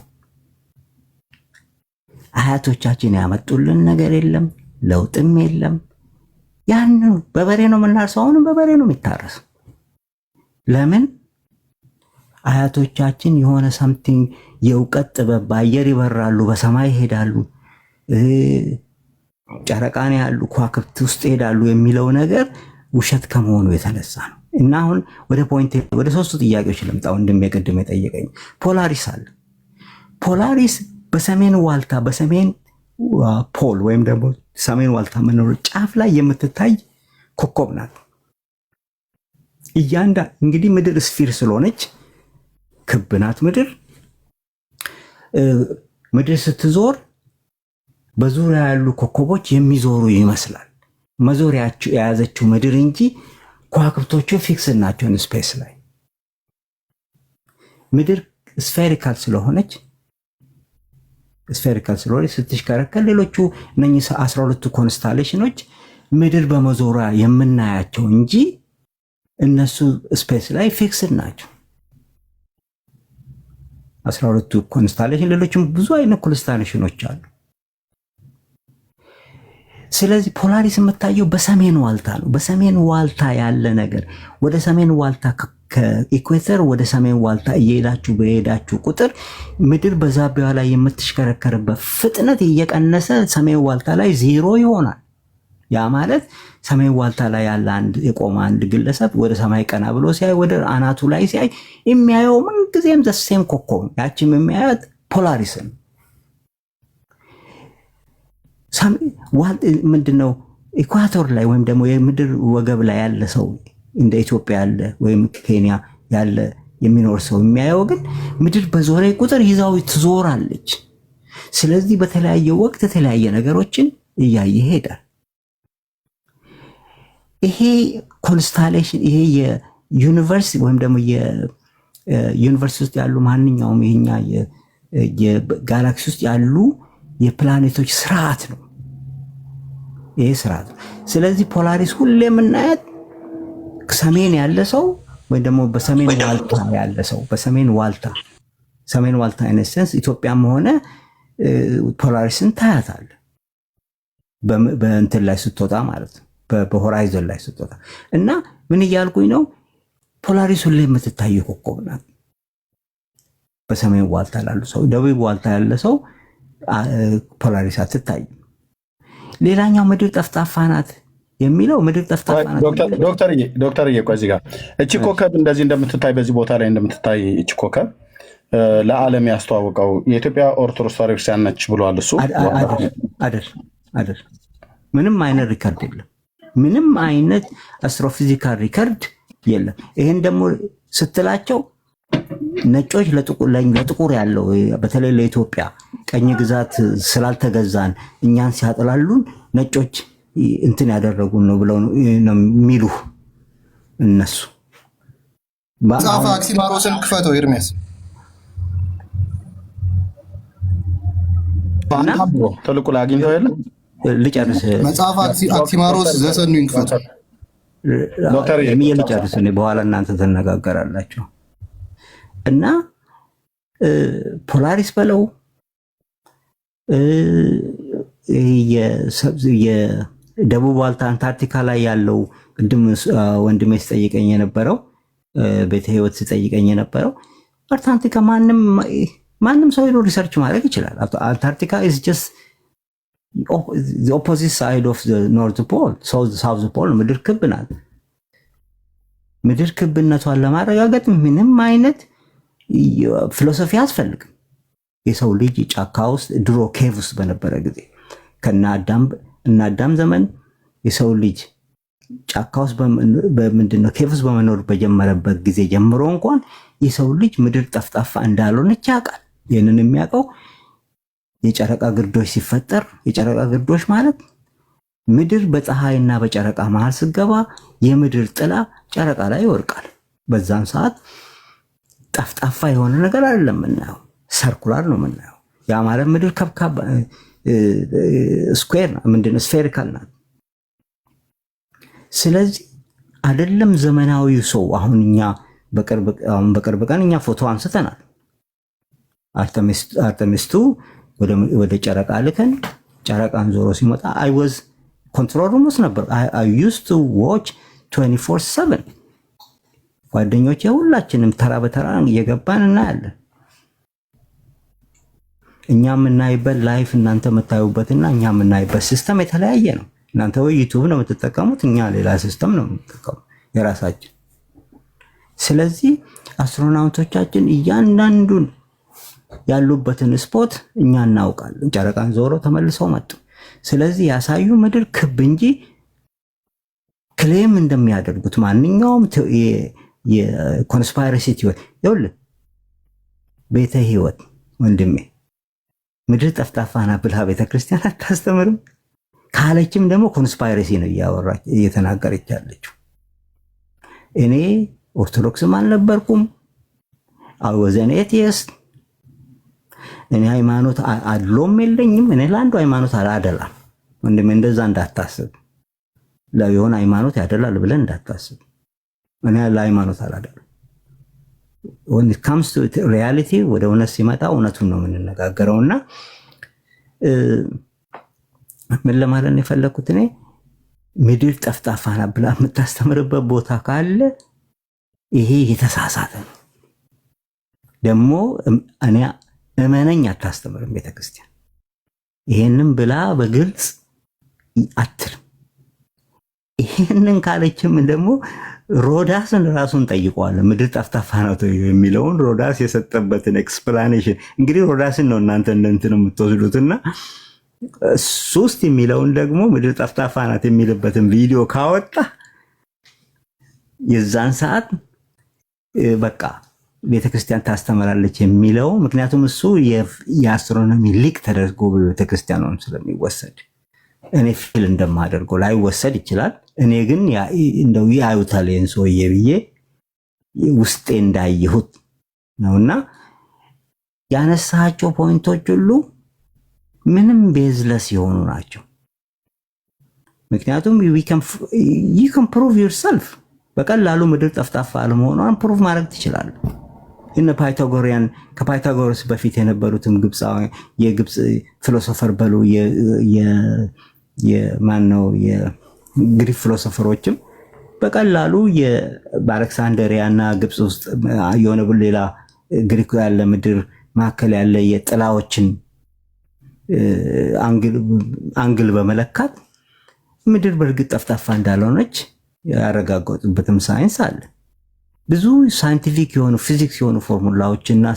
አያቶቻችን ያመጡልን ነገር የለም፣ ለውጥም የለም። ያንኑ በበሬ ነው የምናርሰው፣ አሁንም በበሬ ነው የሚታረሰው። ለምን አያቶቻችን የሆነ ሳምቲንግ የእውቀት ጥበብ በአየር ይበራሉ፣ በሰማይ ይሄዳሉ፣ ጨረቃን ያሉ ከዋክብት ውስጥ ይሄዳሉ የሚለው ነገር ውሸት ከመሆኑ የተነሳ ነው። እና አሁን ወደ ሶስቱ ጥያቄዎች ልምጣ። ወንድሜ ቅድም የጠየቀኝ ፖላሪስ አለ። ፖላሪስ በሰሜን ዋልታ በሰሜን ፖል ወይም ደግሞ ሰሜን ዋልታ መኖር ጫፍ ላይ የምትታይ ኮከብ ናት። እንግዲህ ምድር ስፊር ስለሆነች ክብ ናት። ምድር ስትዞር በዙሪያ ያሉ ኮከቦች የሚዞሩ ይመስላል። መዞሪያቸው የያዘችው ምድር እንጂ ከዋክብቶቹ ፊክስ ናቸው ስፔስ ላይ። ምድር ስፌሪካል ስለሆነች ስትሽከረከር ሌሎቹ እነኚህ 12ቱ ኮንስታሌሽኖች ምድር በመዞሪያ የምናያቸው እንጂ እነሱ ስፔስ ላይ ፊክስድ ናቸው። 12ቱ ኮንስታሌሽን፣ ሌሎችም ብዙ አይነት ኮንስታሌሽኖች አሉ። ስለዚህ ፖላሪስ የምታየው በሰሜን ዋልታ ነው። በሰሜን ዋልታ ያለ ነገር ወደ ሰሜን ዋልታ ከኢኩዌተር ወደ ሰሜን ዋልታ እየሄዳችሁ በሄዳችሁ ቁጥር ምድር በዛቢያዋ ላይ የምትሽከረከርበት ፍጥነት እየቀነሰ ሰሜን ዋልታ ላይ ዜሮ ይሆናል። ያ ማለት ሰሜን ዋልታ ላይ ያለ የቆመ አንድ ግለሰብ ወደ ሰማይ ቀና ብሎ ሲያይ ወደ አናቱ ላይ ሲያይ የሚያየው ምንጊዜም ዘሴም ኮከብ፣ ያችም የሚያያት ፖላሪስን ምንድነው ኢኳቶር ላይ ወይም ደግሞ የምድር ወገብ ላይ ያለ ሰው እንደ ኢትዮጵያ ያለ ወይም ኬንያ ያለ የሚኖር ሰው የሚያየው ግን ምድር በዞረ ቁጥር ይዛው ትዞራለች። ስለዚህ በተለያየ ወቅት የተለያየ ነገሮችን እያየ ይሄዳል። ይሄ ኮንስታሌሽን ይሄ የዩኒቨርስ ወይም ደግሞ የዩኒቨርስ ውስጥ ያሉ ማንኛውም ይሄኛ የጋላክሲ ውስጥ ያሉ የፕላኔቶች ስርዓት ነው። ይሄ ስርዓት ነው። ስለዚህ ፖላሪስ ሁሌ የምናያት ሰሜን ያለ ሰው ወይ ደግሞ በሰሜን ዋልታ ያለ ሰው በሰሜን ዋልታ አይነት ሴንስ ኢትዮጵያም ሆነ ፖላሪስን ታያታል። በእንትን ላይ ስትወጣ ማለት ነው፣ በሆራይዘን ላይ ስትወጣ እና ምን እያልኩኝ ነው? ፖላሪስ ሁሌ የምትታየው ኮከብ ናት። በሰሜን ዋልታ ላሉ ሰው፣ ደቡብ ዋልታ ያለ ሰው ፖላሪስ አትታይም። ሌላኛው ምድር ጠፍጣፋ ናት የሚለው ምድር ጠፍጣፋ ናት። ዶክተርዬ ቆይ እዚህ ጋር እቺ ኮከብ እንደዚህ እንደምትታይ በዚህ ቦታ ላይ እንደምትታይ እቺ ኮከብ ለዓለም ያስተዋወቀው የኢትዮጵያ ኦርቶዶክስ ተዋሕዶ ክርስቲያን ነች ብሏል። እሱ አይደል? ምንም አይነት ሪከርድ የለም። ምንም አይነት አስትሮፊዚካል ሪከርድ የለም። ይሄን ደግሞ ስትላቸው ነጮች ለጥቁር ያለው በተለይ ለኢትዮጵያ ቀኝ ግዛት ስላልተገዛን እኛን ሲያጥላሉን ነጮች እንትን ያደረጉን ነው ብለው ነው የሚሉ እነሱ። መጽሐፈ አክሲማሮስን ክፈተው ኤርሚያስ። ትልቁ ላይ አግኝተው የለ ልጨርስ። መጽሐፈ አክሲማሮስ ዘሰኑኝ ክፈተው ልጨርስ፣ በኋላ እናንተ ተነጋገራላችሁ። እና ፖላሪስ በለው የደቡብ ዋልታ አንታርክቲካ ላይ ያለው ቅድም ወንድሜ ሲጠይቀኝ የነበረው ቤተ ህይወት ሲጠይቀኝ የነበረው አንታርክቲካ ማንም ሰው ሄዶ ሪሰርች ማድረግ ይችላል። አንታርክቲካ is just the opposite side of the north pole, south pole። ምድር ክብ ናት። ምድር ክብነቷን ለማረጋገጥ ምንም አይነት ፊሎሶፊ አያስፈልግም። የሰው ልጅ ጫካ ውስጥ ድሮ ኬቭ ውስጥ በነበረ ጊዜ እና አዳም ዘመን የሰው ልጅ ጫካ ውስጥ በምንድነው ኬቭ ውስጥ በመኖር በጀመረበት ጊዜ ጀምሮ እንኳን የሰው ልጅ ምድር ጠፍጣፋ እንዳልሆነች ያውቃል። ይህንን የሚያውቀው የጨረቃ ግርዶሽ ሲፈጠር፣ የጨረቃ ግርዶሽ ማለት ምድር በፀሐይና በጨረቃ መሃል ስትገባ የምድር ጥላ ጨረቃ ላይ ይወርቃል። በዛን ሰዓት ጠፍጣፋ የሆነ ነገር አይደለም የምናየው፣ ሰርኩላር ነው የምናየው። ያ ማለት ምድር ከብካባ ስኩዌር ምንድነው ስፌሪካል ናት። ስለዚህ አይደለም ዘመናዊው ሰው አሁን እኛ በቅርብ ቀን እኛ ፎቶ አንስተናል። አርተሚስቱ ወደ ጨረቃ ልከን ጨረቃን ዞሮ ሲመጣ አይ ዋዝ ኮንትሮል ሩም ውስጥ ነበር። አይ ዩዝድ ቱ ዋች 24/7 ጓደኞቼ ሁላችንም ተራ በተራ እየገባን እናያለን። እኛ የምናይበት ላይፍ እናንተ የምታዩበትና እኛ የምናይበት ሲስተም የተለያየ ነው። እናንተ ወይ ዩቲዩብ ነው የምትጠቀሙት፣ እኛ ሌላ ሲስተም ነው የምንጠቀመው የራሳችን። ስለዚህ አስትሮናውቶቻችን እያንዳንዱን ያሉበትን ስፖት እኛ እናውቃለን። ጨረቃን ዞሮ ተመልሰው መጡ። ስለዚህ ያሳዩ ምድር ክብ እንጂ ክሌም እንደሚያደርጉት ማንኛውም የኮንስፓይረሲ ቲዮሪ ይኸውልህ ቤተ ህይወት ወንድሜ ምድር ጠፍጣፋና ብልሃ ቤተክርስቲያን አታስተምርም ካለችም ደግሞ ኮንስፓይረሲ ነው እየተናገረች ያለችው። እኔ ኦርቶዶክስም አልነበርኩም። I was an atheist። እኔ ሃይማኖት አድሎም የለኝም። እኔ ለአንዱ ሃይማኖት አላደላም። ወንድሜ እንደዛ እንዳታስብ። ለየሆነ ሃይማኖት ያደላል ብለን እንዳታስብ። እኔ ለሃይማኖት አላደላም። when it comes to reality ወደ እውነት ሲመጣ እውነቱን ነው የምንነጋገረውና ምን ለማለት ነው የፈለኩት እኔ ምድር ጠፍጣፋና ብላ የምታስተምርበት ቦታ ካለ ይሄ የተሳሳተ ነው። ደግሞ እኔ እመነኝ አታስተምርም ቤተክርስቲያን። ይሄንን ብላ በግልጽ አትልም። ይሄንን ካለችም ደግሞ ሮዳስን ራሱን ጠይቀዋል። ምድር ጠፍጣፋ ነው የሚለውን ሮዳስ የሰጠበትን ኤክስፕላኔሽን እንግዲህ ሮዳስን ነው እናንተ እንትን የምትወስዱትና ሶስት የሚለውን ደግሞ ምድር ጠፍጣፋ ናት የሚልበትን ቪዲዮ ካወጣ የዛን ሰዓት በቃ ቤተክርስቲያን ታስተምራለች የሚለው ምክንያቱም እሱ የአስትሮኖሚ ሊቅ ተደርጎ በቤተክርስቲያኑን ስለሚወሰድ እኔ ፊል እንደማደርገው ላይወሰድ ይችላል። እኔ ግን እንደው ያዩታል ይሄን ሰውዬ ብዬ ውስጤ እንዳየሁት ነውና ያነሳቸው ፖይንቶች ሁሉ ምንም ቤዝለስ የሆኑ ናቸው። ምክንያቱም you can prove yourself በቀላሉ ምድር ጠፍጣፋ አለመሆኗን ፕሩቭ ማድረግ ትችላለህ። እነ ፓይታጎሪያን ከፓይታጎረስ በፊት የነበሩትም ግብፃውያን የግብፅ ፊሎሶፈር በሉ የማነው የግሪክ ፊሎሶፈሮችም በቀላሉ በአሌክሳንድሪያና ግብፅ ውስጥ የሆነ ሌላ ግሪክ ያለ ምድር ማከለ ያለ የጥላዎችን አንግል በመለካት ምድር በእርግጥ ጠፍጣፋ እንዳልሆነች ያረጋገጡበትም ሳይንስ አለ። ብዙ ሳይንቲፊክ የሆኑ ፊዚክስ የሆኑ ፎርሙላዎችና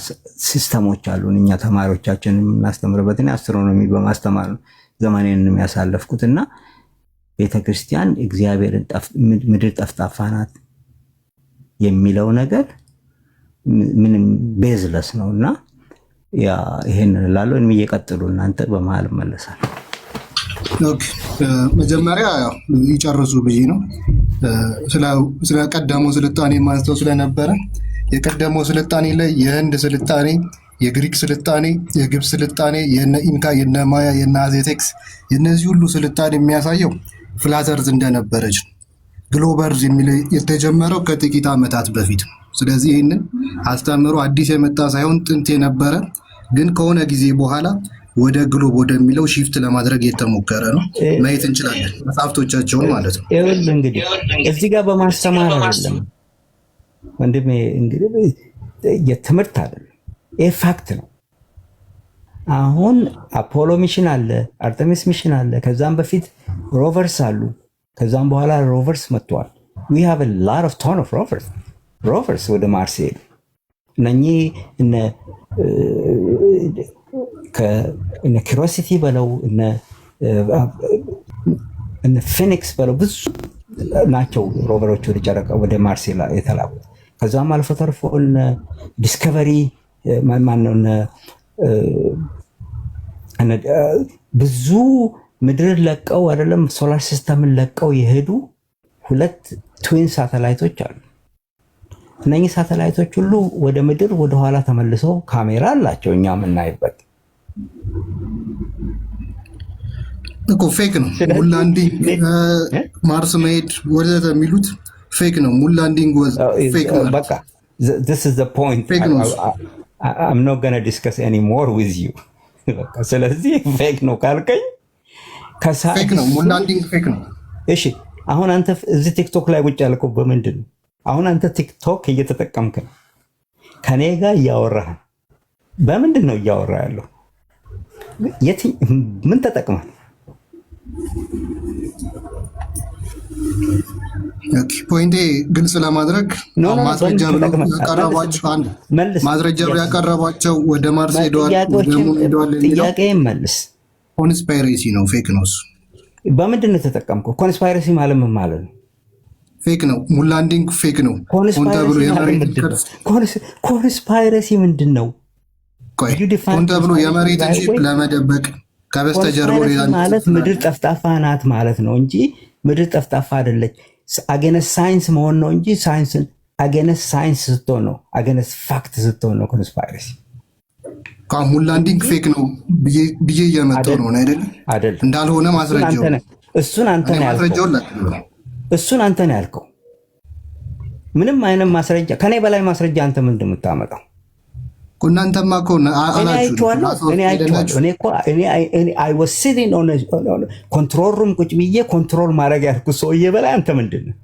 ሲስተሞች አሉን። እኛ ተማሪዎቻችንን የምናስተምርበት አስትሮኖሚ በማስተማር ዘመኔን የሚያሳለፍኩትና ቤተክርስቲያን እግዚአብሔርን ምድር ጠፍጣፋ ናት የሚለው ነገር ምንም ቤዝለስ ነውና ያ ይሄን እላለሁ። እየቀጥሉ እናንተ በመሃል መለሳል። ኦኬ መጀመሪያ ይጨርሱ ብዬ ነው ስለ ቀደመው ስልጣኔ ማንስተው ስለነበረ የቀደመው ስልጣኔ ላይ የህንድ ስልጣኔ፣ የግሪክ ስልጣኔ፣ የግብፅ ስልጣኔ፣ የነ ኢንካ፣ የነ ማያ፣ የነ አዜቴክስ የነዚህ ሁሉ ስልጣኔ የሚያሳየው ፍላተርዝ እንደነበረች ግሎበርዝ የሚል የተጀመረው ከጥቂት ዓመታት በፊት። ስለዚህ ይህንን አስተምሮ አዲስ የመጣ ሳይሆን ጥንት የነበረ ግን ከሆነ ጊዜ በኋላ ወደ ግሎብ ወደሚለው ሺፍት ለማድረግ የተሞከረ ነው። ማየት እንችላለን መጽሐፍቶቻቸውን ማለት ነው። ይኸውልህ እንግዲህ እዚህ ጋር በማስተማር አይደለም ወንድሜ፣ እንግዲህ የትምህርት አይደለም፣ ይህ ፋክት ነው። አሁን አፖሎ ሚሽን አለ፣ አርተሚስ ሚሽን አለ፣ ከዛም በፊት ሮቨርስ አሉ፣ ከዛም በኋላ ሮቨርስ መጥተዋል። we have a lot of ton of ሮቨርስ ወደ ማርስ ሄዱ። እነኚህ እነ ኪሮሲቲ በለው እነ ፊኒክስ በለው ብዙ ናቸው ሮቨሮች ወደ ጨረቃ ወደ ማርስ የተላኩት። ከዛም አልፎ ተርፎ ዲስከቨሪ ማነው ብዙ ምድርን ለቀው አይደለም ሶላር ሲስተምን ለቀው የሄዱ 2 ትዊን ሳተላይቶች አሉ። እነኚህ ሳተላይቶች ሁሉ ወደ ምድር ወደ ኋላ ተመልሰው ካሜራ አላቸው እኛ የምናይበት። እኮ ፌክ ነው ሙላንዲንግ ማርስ መሄድ ወደዛ የሚሉት ፌክ ነው። ሙላንዲንግ ፌክ ነው። በቃ this is the point. I'm not going to discuss anymore with you. በቃ ስለዚህ ፌክ ነው ካልከኝ ፌክ ነው ሙላንዲንግ ፌክ ነው። እሺ አሁን አንተ እዚህ ቲክቶክ ላይ ቁጭ ያልከው በምንድን ነው? አሁን አንተ ቲክቶክ እየተጠቀምክ ነው፣ ከኔ ጋር እያወራህ በምንድን ነው እያወራ ያለው? ምን ተጠቅመህ? ኦኬ ፖይንቴ ግልጽ ለማድረግ ማስረጃ ብለው ያቀረቧቸው ወደ ማርስ ሄደዋል፣ ወደ ሙን ሄደዋል። ጥያቄ መልስ። ኮንስፓይሬሲ ነው፣ ፌክ ነው። እሱ በምንድን ነው ተጠቀምከው? ኮንስፓይሬሲ ማለት ምን ማለት ነው? ፌክ ነው። ሙላንዲንግ ፌክ ነው። ኮንስፓይሬሲ ምንድን ነው? ሆን ተብሎ የመሬት ቺፕ ለመደበቅ ከበስተጀርባው ማለት ምድር ጠፍጣፋ ናት ማለት ነው እንጂ ምድር ጠፍጣፋ አይደለች። አገነስ ሳይንስ መሆን ነው እንጂ ሳይንስን አገነስ ሳይንስ ስትሆን ነው፣ አገነስ ፋክት ስትሆን ነው ኮንስፓይሬሲ። ሙላንዲንግ ፌክ ነው ብዬ እየመጣሁ ነው አይደል? እንዳልሆነ ማስረጃው እሱን አንተ ነው ያልከው። ምንም አይነት ማስረጃ ከኔ በላይ ማስረጃ አንተ ምንድን ነው የምታመጣው? እናንተማ እኮ ኮንትሮል ሩም ቁጭ ብዬ ኮንትሮል ማድረግ ያልኩት ሰውዬ በላይ አንተ ምንድን ነው?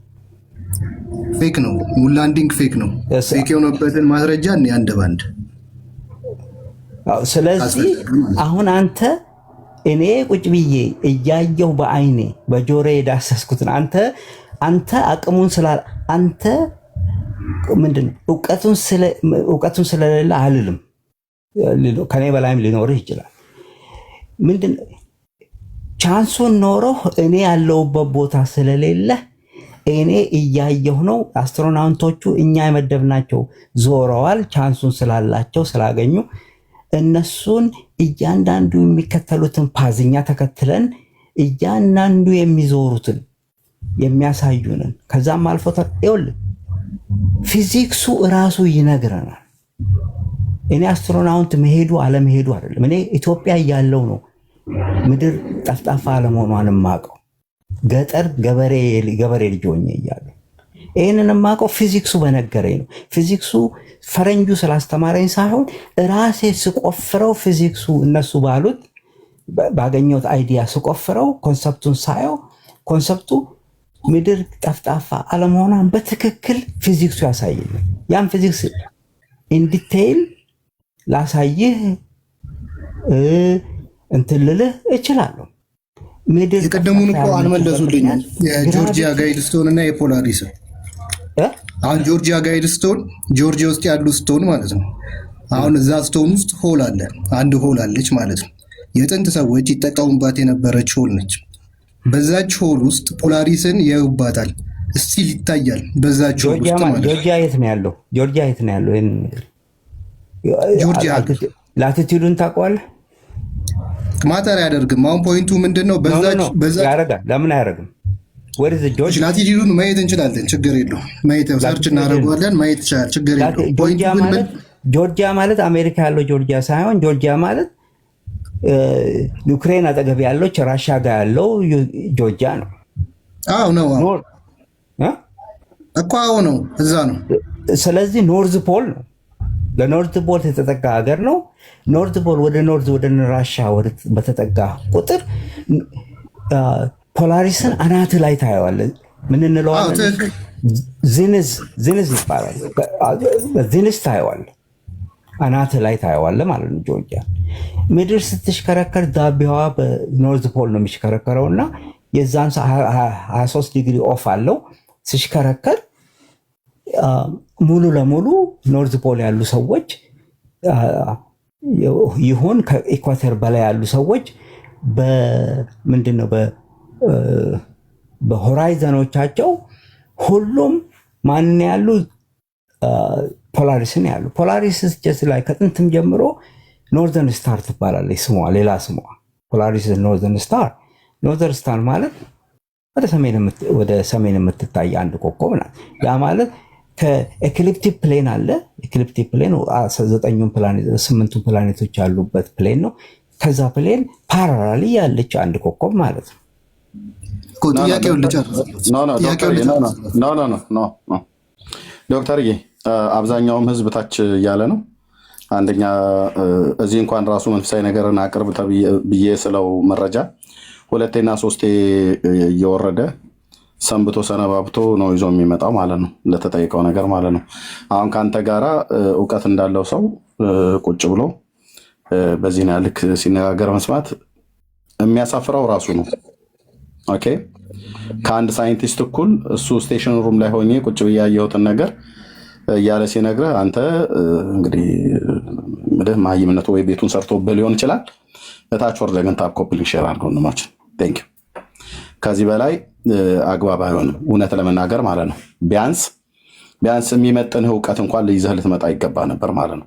ፌክ ነው ሙላንዲንግ ፌክ ነው። ፌክ የሆነበትን ማስረጃ እኔ አንድ ባንድ። ስለዚህ አሁን አንተ እኔ ቁጭ ብዬ እያየሁ በአይኔ በጆሮ የዳሰስኩትን አንተ አቅሙን ስላል አንተ ምንድን ነው እውቀቱን ስለሌለ አልልም። ከኔ በላይም ሊኖርህ ይችላል። ምንድን ቻንሱን ኖረህ እኔ ያለሁበት ቦታ ስለሌለ እኔ እያየሁ ነው። አስትሮናውቶቹ እኛ የመደብናቸው ዞረዋል። ቻንሱን ስላላቸው ስላገኙ እነሱን እያንዳንዱ የሚከተሉትን ፓዝኛ ተከትለን እያንዳንዱ የሚዞሩትን የሚያሳዩንን ከዛም አልፎ ይኸውልህ ፊዚክሱ እራሱ ይነግረናል። እኔ አስትሮናውት መሄዱ አለመሄዱ አይደለም። እኔ ኢትዮጵያ እያለው ነው ምድር ጠፍጣፋ አለመሆኗን የማውቀው። ገጠር ገበሬ ልጅ ሆኜ እያለሁ ይህንን የማውቀው ፊዚክሱ በነገረኝ ነው። ፊዚክሱ ፈረንጁ ስላስተማረኝ ሳይሆን ራሴ ስቆፍረው ፊዚክሱ እነሱ ባሉት ባገኘሁት አይዲያ ስቆፍረው ኮንሰፕቱን ሳየው ኮንሰፕቱ ምድር ጠፍጣፋ አለመሆኗን በትክክል ፊዚክሱ ያሳየኛል። ያን ፊዚክስ ኢንዲቴይል ላሳይህ እንትን ልልህ እችላለሁ። የቀደሙን እኮ አልመለሱልኝም። የጆርጂያ ጋይድስቶን እና የፖላሪስ አሁን ጆርጂያ ጋይድስቶን ጆርጂያ ውስጥ ያሉ ስቶን ማለት ነው። አሁን እዛ ስቶን ውስጥ ሆል አለ፣ አንድ ሆል አለች ማለት ነው። የጥንት ሰዎች ይጠቀሙባት የነበረች ሆል ነች። በዛች ሆል ውስጥ ፖላሪስን ያዩባታል ስቲል ይታያል በዛቸው ውስጥ ማለት ነው። ጆርጂያ የት ነው ያለው? ጆርጂያ የት ነው ያለው? ጆርጂያ ላቲቲዩዱን ታውቀዋለህ? ማተር አያደርግም። አሁን ፖይንቱ ምንድነው? በዛ ያረጋል። ለምን አያረግም? ወደ ጆርጂያ ላቲቲዩዱን ማየት እንችላለን፣ ችግር የለውም። ማየት ሰርች እናደርገዋለን፣ ማየት ይችላል፣ ችግር የለውም። ጆርጂያ ማለት አሜሪካ ያለው ጆርጂያ ሳይሆን ጆርጂያ ማለት ዩክሬን አጠገብ ያለች ራሻ ጋር ያለው ጆርጂያ ነው። አዎ ነው እኮ አዎ ነው፣ እዛ ነው። ስለዚህ ኖርዝ ፖል ነው፣ ለኖርዝ ፖል የተጠጋ ሀገር ነው። ኖርዝ ፖል ወደ ኖርዝ ወደ ራሻ በተጠጋ ቁጥር ፖላሪስን አናት ላይ ታየዋለህ። ምን እንለዋለን? ዝንዝ ይባላል። ዝንዝ ታየዋለህ፣ አናት ላይ ታየዋለህ ማለት ነው። ጆርጂያ ምድር ስትሽከረከር ዳቢያዋ በኖርዝ ፖል ነው የሚሽከረከረው እና የዛን 23 ዲግሪ ኦፍ አለው ሲሽከረከር ሙሉ ለሙሉ ኖርዝ ፖል ያሉ ሰዎች ይሁን ከኢኳተር በላይ ያሉ ሰዎች በምንድነው በሆራይዘኖቻቸው ሁሉም ማን ያሉ ፖላሪስን ያሉ። ፖላሪስ ጀስት ላይ ከጥንትም ጀምሮ ኖርዘርን ስታር ትባላለች ስሟ፣ ሌላ ስሟ ፖላሪስ ኖርዘርን ስታር። ኖርዘርን ስታር ማለት ወደ ሰሜን የምትታይ አንድ ኮከብ ናት። ያ ማለት ከኤክሊፕቲክ ፕሌን አለ። ኤክሊፕቲክ ፕሌን 8ቱ ፕላኔቶች ያሉበት ፕሌን ነው። ከዛ ፕሌን ፓራላሊ ያለች አንድ ኮከብ ማለት ነው። ዶክተርዬ አብዛኛውም ህዝብ ታች እያለ ነው። አንደኛ እዚህ እንኳን ራሱ መንፈሳዊ ነገርን አቅርብ ብዬ ስለው መረጃ ሁለቴና ሶስቴ እየወረደ ሰንብቶ ሰነባብቶ ነው ይዞ የሚመጣው ማለት ነው፣ ለተጠይቀው ነገር ማለት ነው። አሁን ከአንተ ጋራ እውቀት እንዳለው ሰው ቁጭ ብሎ በዚህ ልክ ሲነጋገር መስማት የሚያሳፍረው ራሱ ነው። ኦኬ ከአንድ ሳይንቲስት እኩል እሱ ስቴሽን ሩም ላይ ሆኜ ቁጭ ብዬ ያየሁትን ነገር እያለ ሲነግረህ አንተ እንግዲህ ምድህ ማይምነቱ ወይ ቤቱን ሰርቶብህ ሊሆን ይችላል። እታች ወርደህ ግን ታፕ ኮፒ ሊንክ ሼር አድርገው ነው። ቴንክ ዩ። ከዚህ በላይ አግባብ አይሆንም እውነት ለመናገር ማለት ነው። ቢያንስ የሚመጥንህ እውቀት እንኳን ይዘህ ልትመጣ ይገባ ነበር ማለት ነው።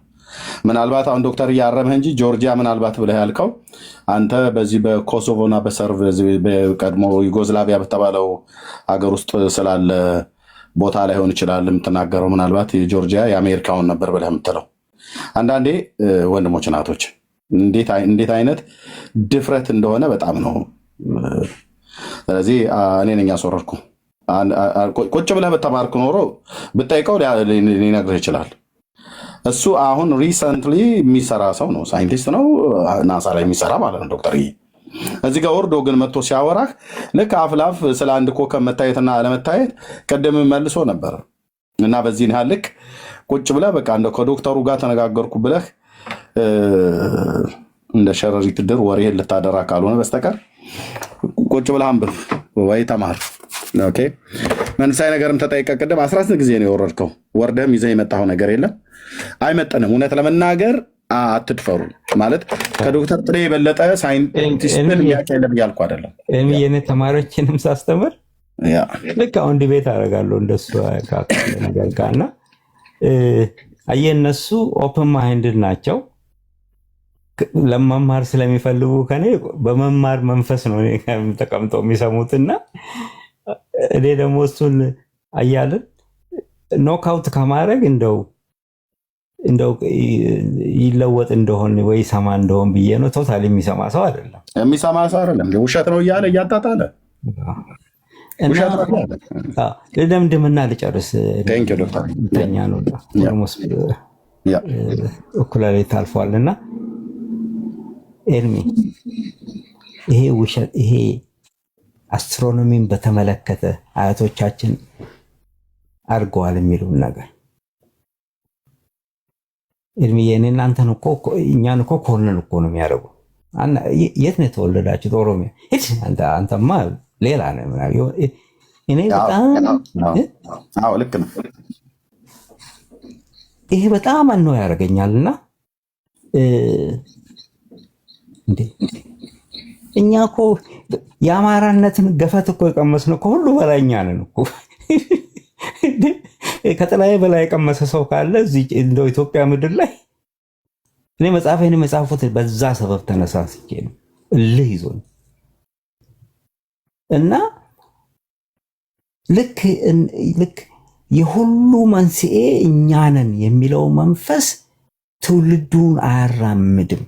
ምናልባት አሁን ዶክተር እያረመህ እንጂ ጆርጂያ ምናልባት ብለህ ያልከው አንተ በዚህ በኮሶቮና በሰርቭ በቀድሞ ዩጎዝላቪያ በተባለው ሀገር ውስጥ ስላለ ቦታ ላይሆን ይችላል የምትናገረው። ምናልባት የጆርጂያ የአሜሪካውን ነበር ብለህ የምትለው። አንዳንዴ ወንድሞች ናቶች እንዴት አይነት ድፍረት እንደሆነ በጣም ነው። ስለዚህ እኔ ነኝ ያስወረድኩ። ቁጭ ብለህ በተማርክ ኖሮ ብጠይቀው ሊነግርህ ይችላል። እሱ አሁን ሪሰንትሊ የሚሰራ ሰው ነው፣ ሳይንቲስት ነው፣ ናሳ ላይ የሚሰራ ማለት ነው። ዶክተር እዚህ ጋር ወርዶ ግን መጥቶ ሲያወራህ ልክ አፍላፍ ስለ አንድ ኮከብ መታየትና አለመታየት ቅድም መልሶ ነበር እና በዚህ ያህል ልክ ቁጭ ብለህ በቃ እንደ ከዶክተሩ ጋር ተነጋገርኩ ብለህ እንደ ሸረሪት ድር ወሬህን ልታደራ ካልሆነ በስተቀር ቁጭ ብለህ አንብብ ወይ ተማር። ኦኬ መንፈሳዊ ነገርም ተጠይቀህ ቅድም 18 ጊዜ ነው የወረድከው። ወርደህም ይዘህ የመጣኸው ነገር የለም፣ አይመጠንም። እውነት ለመናገር አትድፈሩ ማለት ከዶክተር ጥሬ የበለጠ ሳይንቲስትን ያቄ የለም እያልኩ አይደለም። የኔ ተማሪዎችንም ሳስተምር ልክ አሁን ዲቤት አደርጋለሁ እንደሱ ነገር ጋር እና አየህ እነሱ ኦፕን ማይንድድ ናቸው። ለመማር ስለሚፈልጉ ከኔ በመማር መንፈስ ነው ተቀምጠው የሚሰሙትና እኔ ደግሞ እሱን አያልን ኖክአውት ከማድረግ እንደው ይለወጥ እንደሆን ወይ ሰማ እንደሆን ብዬ ነው። ቶታል የሚሰማ ሰው አይደለም። ውሸት ነው እያለ እያጣጣለ ልደምድምና ልጨርስ። ተኛ ነው እኩለ ሌሊት አልፏልና ኤርሚ ይሄ ውሸት ይሄ አስትሮኖሚን በተመለከተ አያቶቻችን አድርገዋል የሚሉን ነገር ኤርሚ የኔ እናንተን እኮ እኛን እኮ ኮርነን እኮ ነው የሚያደርጉ። የት ነው የተወለዳችሁት? ኦሮሚያ። አንተማ ሌላ ነው። እኔ በጣም ልክ ነው። ይሄ በጣም አነው ያደርገኛልና እንዴ እኛ እኮ የአማራነትን ገፈት እኮ የቀመስን እኮ ሁሉ በላይኛ ነን እኮ። ከጥላዬ በላይ የቀመሰ ሰው ካለ እዚህ እንደው ኢትዮጵያ ምድር ላይ እኔ መጽሐፌን የጻፍኩት በዛ ሰበብ ተነሳስቼ ነው። እልህ ይዞኝ እና ልክ የሁሉ መንስኤ እኛ ነን የሚለው መንፈስ ትውልዱን አያራምድም።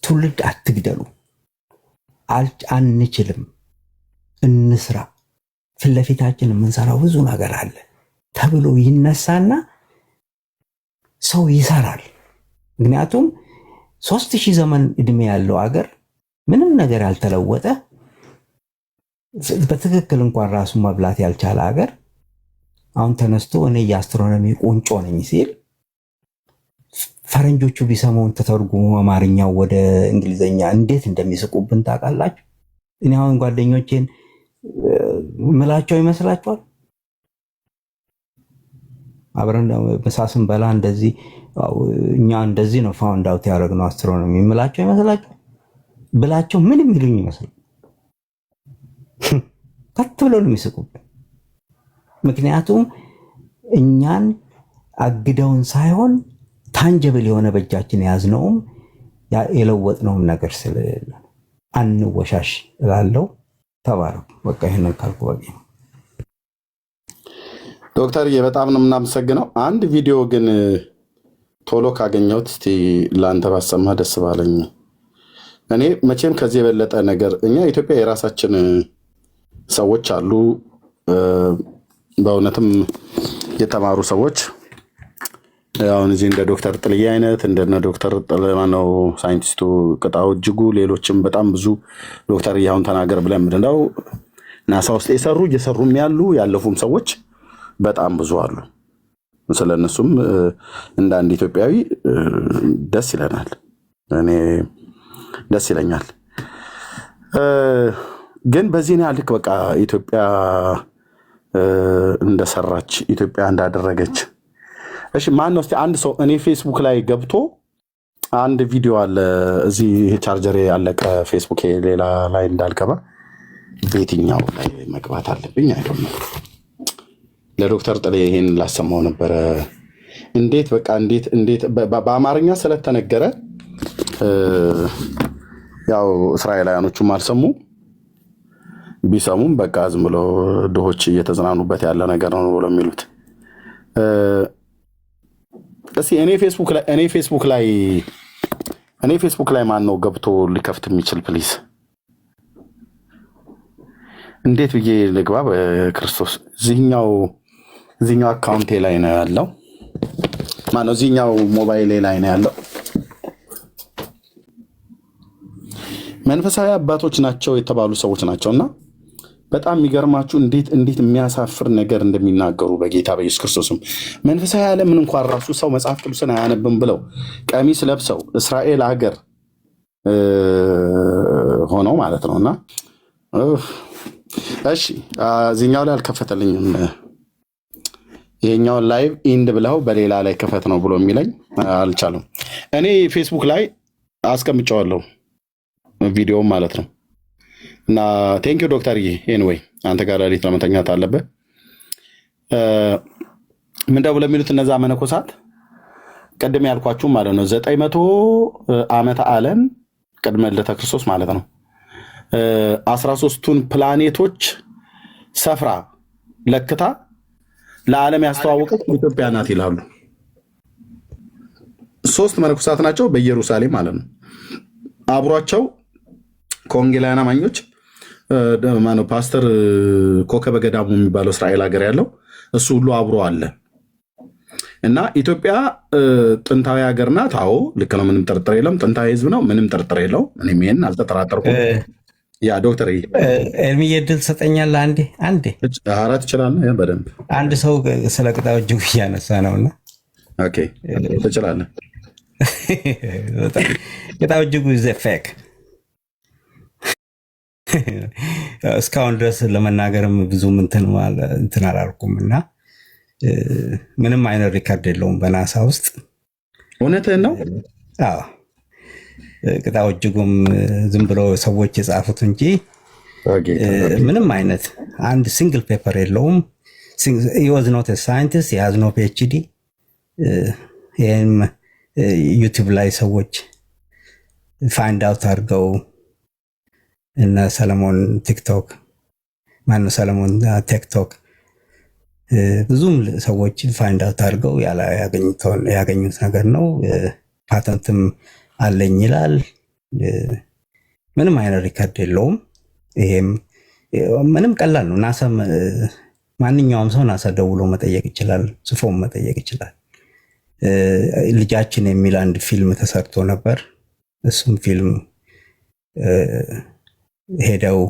ትውልድ አትግደሉ፣ አንችልም፣ እንስራ፣ ፊት ለፊታችን የምንሰራው ብዙ ነገር አለ ተብሎ ይነሳና ሰው ይሰራል። ምክንያቱም 3000 ዘመን እድሜ ያለው አገር ምንም ነገር ያልተለወጠ በትክክል እንኳን ራሱ መብላት ያልቻለ አገር አሁን ተነስቶ እኔ የአስትሮኖሚ ቁንጮ ነኝ ሲል ፈረንጆቹ ቢሰማውን ተተርጉሞ አማርኛው ወደ እንግሊዘኛ እንዴት እንደሚስቁብን ታውቃላችሁ? እኔ አሁን ጓደኞቼን ምላቸው ይመስላችኋል? አብረን በሳስን በላ እንደዚህ እኛ እንደዚህ ነው ፋውንድ አውት ያደረግነው አስትሮኖሚ ምላቸው ይመስላችኋል? ብላቸው ምን የሚሉኝ ይመስላል? ከት ብሎ ነው የሚስቁብን። ምክንያቱም እኛን አግደውን ሳይሆን ታንጀብል የሆነ በእጃችን የያዝነውም የለወጥነውም ነገር ስለሌለ አንወሻሽ እላለሁ። ተባረኩ። በቃ ይሄንን ካልኩ በቂ ነው። ዶክተርዬ በጣም ነው የምናመሰግነው። አንድ ቪዲዮ ግን ቶሎ ካገኘሁት እስቲ ለአንተ ባሰማ ደስ ባለኝ። እኔ መቼም ከዚህ የበለጠ ነገር እኛ ኢትዮጵያ የራሳችን ሰዎች አሉ፣ በእውነትም የተማሩ ሰዎች አሁን እዚህ እንደ ዶክተር ጥልዬ አይነት እንደነ ዶክተር ማነው ሳይንቲስቱ ቅጣው እጅጉ፣ ሌሎችም በጣም ብዙ ዶክተር አሁን ተናገር ብለን ምንድነው ናሳ ውስጥ እየሰሩም ያሉ ያለፉም ሰዎች በጣም ብዙ አሉ። ስለነሱም እንደ አንድ ኢትዮጵያዊ ደስ ይለናል፣ እኔ ደስ ይለኛል። ግን በዚህ ነው ልክ በቃ ኢትዮጵያ እንደሰራች ኢትዮጵያ እንዳደረገች። እሺ ማን ነው እስቲ አንድ ሰው እኔ ፌስቡክ ላይ ገብቶ አንድ ቪዲዮ አለ እዚህ ቻርጀር ያለቀ ፌስቡክ ሌላ ላይ እንዳልገባ በየትኛው ላይ መግባት አለብኝ አይደለም። ለዶክተር ጥልዬ ይሄን ላሰማው ነበረ። እንዴት በቃ እንዴት በአማርኛ ስለተነገረ ያው እስራኤላውያኖቹም አልሰሙ፣ ቢሰሙም በቃ ዝም ብሎ ድሆች እየተዝናኑበት ያለ ነገር ነው ብሎ የሚሉት። እስኪ እኔ ፌስቡክ ላይ ማን ነው ገብቶ ሊከፍት የሚችል ፕሊዝ? እንዴት ብዬ ልግባ? በክርስቶስ እዚህኛው አካውንቴ ላይ ነው ያለው። ማነው እዚህኛው ሞባይሌ ላይ ነው ያለው። መንፈሳዊ አባቶች ናቸው የተባሉ ሰዎች ናቸውና በጣም የሚገርማችሁ እንዴት የሚያሳፍር ነገር እንደሚናገሩ በጌታ በኢየሱስ ክርስቶስም። መንፈሳዊ ዓለምን እንኳን ራሱ ሰው መጽሐፍ ቅዱስን አያነብም ብለው ቀሚስ ለብሰው እስራኤል ሀገር ሆነው ማለት ነውና፣ እሺ እዚህኛው ላይ አልከፈተልኝም። ይሄኛውን ላይቭ ኢንድ ብለው በሌላ ላይ ከፈት ነው ብሎ የሚለኝ አልቻለም። እኔ ፌስቡክ ላይ አስቀምጨዋለሁ ቪዲዮም ማለት ነው። እና ቴንኪው ዶክተርዬ። ኤኒዌይ አንተ ጋር ሌሊት ለመተኛት አለብህ። ምንድነው ብለው የሚሉት እነዛ መነኮሳት ቅድም ያልኳችሁ ማለት ነው 900 ዓመተ ዓለም ቅድመ ልደተ ክርስቶስ ማለት ነው 13ቱን ፕላኔቶች ሰፍራ ለክታ ለዓለም ያስተዋወቀች ኢትዮጵያ ናት ይላሉ። 3 መነኮሳት ናቸው በኢየሩሳሌም ማለት ነው። አብሯቸው ከወንጌላውያን አማኞች ማነው ፓስተር ኮከበ ገዳሙ የሚባለው እስራኤል ሀገር ያለው እሱ ሁሉ አብሮ አለ። እና ኢትዮጵያ ጥንታዊ ሀገር ናት። አዎ ልክ ነው፣ ምንም ጥርጥር የለም። ጥንታዊ ህዝብ ነው፣ ምንም ጥርጥር የለው። እኔም ይሄን አልተጠራጠርኩም። ያ ዶክተር ኤርሚዬ ድል ሰጠኛለህ። አንዴ ኧረ ትችላለህ። በደንብ አንድ ሰው ስለ ቅጣው እጅጉ እያነሳ ነውና፣ ኦኬ ትችላለህ። ቅጣው እጅጉ ፌክ እስካሁን ድረስ ለመናገርም ብዙ እንትን አላልኩም እና ምንም አይነት ሪከርድ የለውም በናሳ ውስጥ። እውነትህን ነው። ቅጣው እጅጉም ዝም ብሎ ሰዎች የጻፉት እንጂ ምንም አይነት አንድ ሲንግል ፔፐር የለውም። he was not a scientist, he has no PhD። ይህም ዩቲዩብ ላይ ሰዎች ፋይንድ አውት አድርገው እነ ሰለሞን ቲክቶክ ማነው ሰለሞን ቲክቶክ ብዙም ሰዎች ፋይንድ አውት አድርገው ያገኙት ነገር ነው። ፓተንትም አለኝ ይላል። ምንም አይነት ሪከርድ የለውም። ይሄም ምንም ቀላል ነው። ናሳ ማንኛውም ሰው ናሳ ደውሎ መጠየቅ ይችላል፣ ጽፎም መጠየቅ ይችላል። ልጃችን የሚል አንድ ፊልም ተሰርቶ ነበር። እሱም ፊልም ሄደው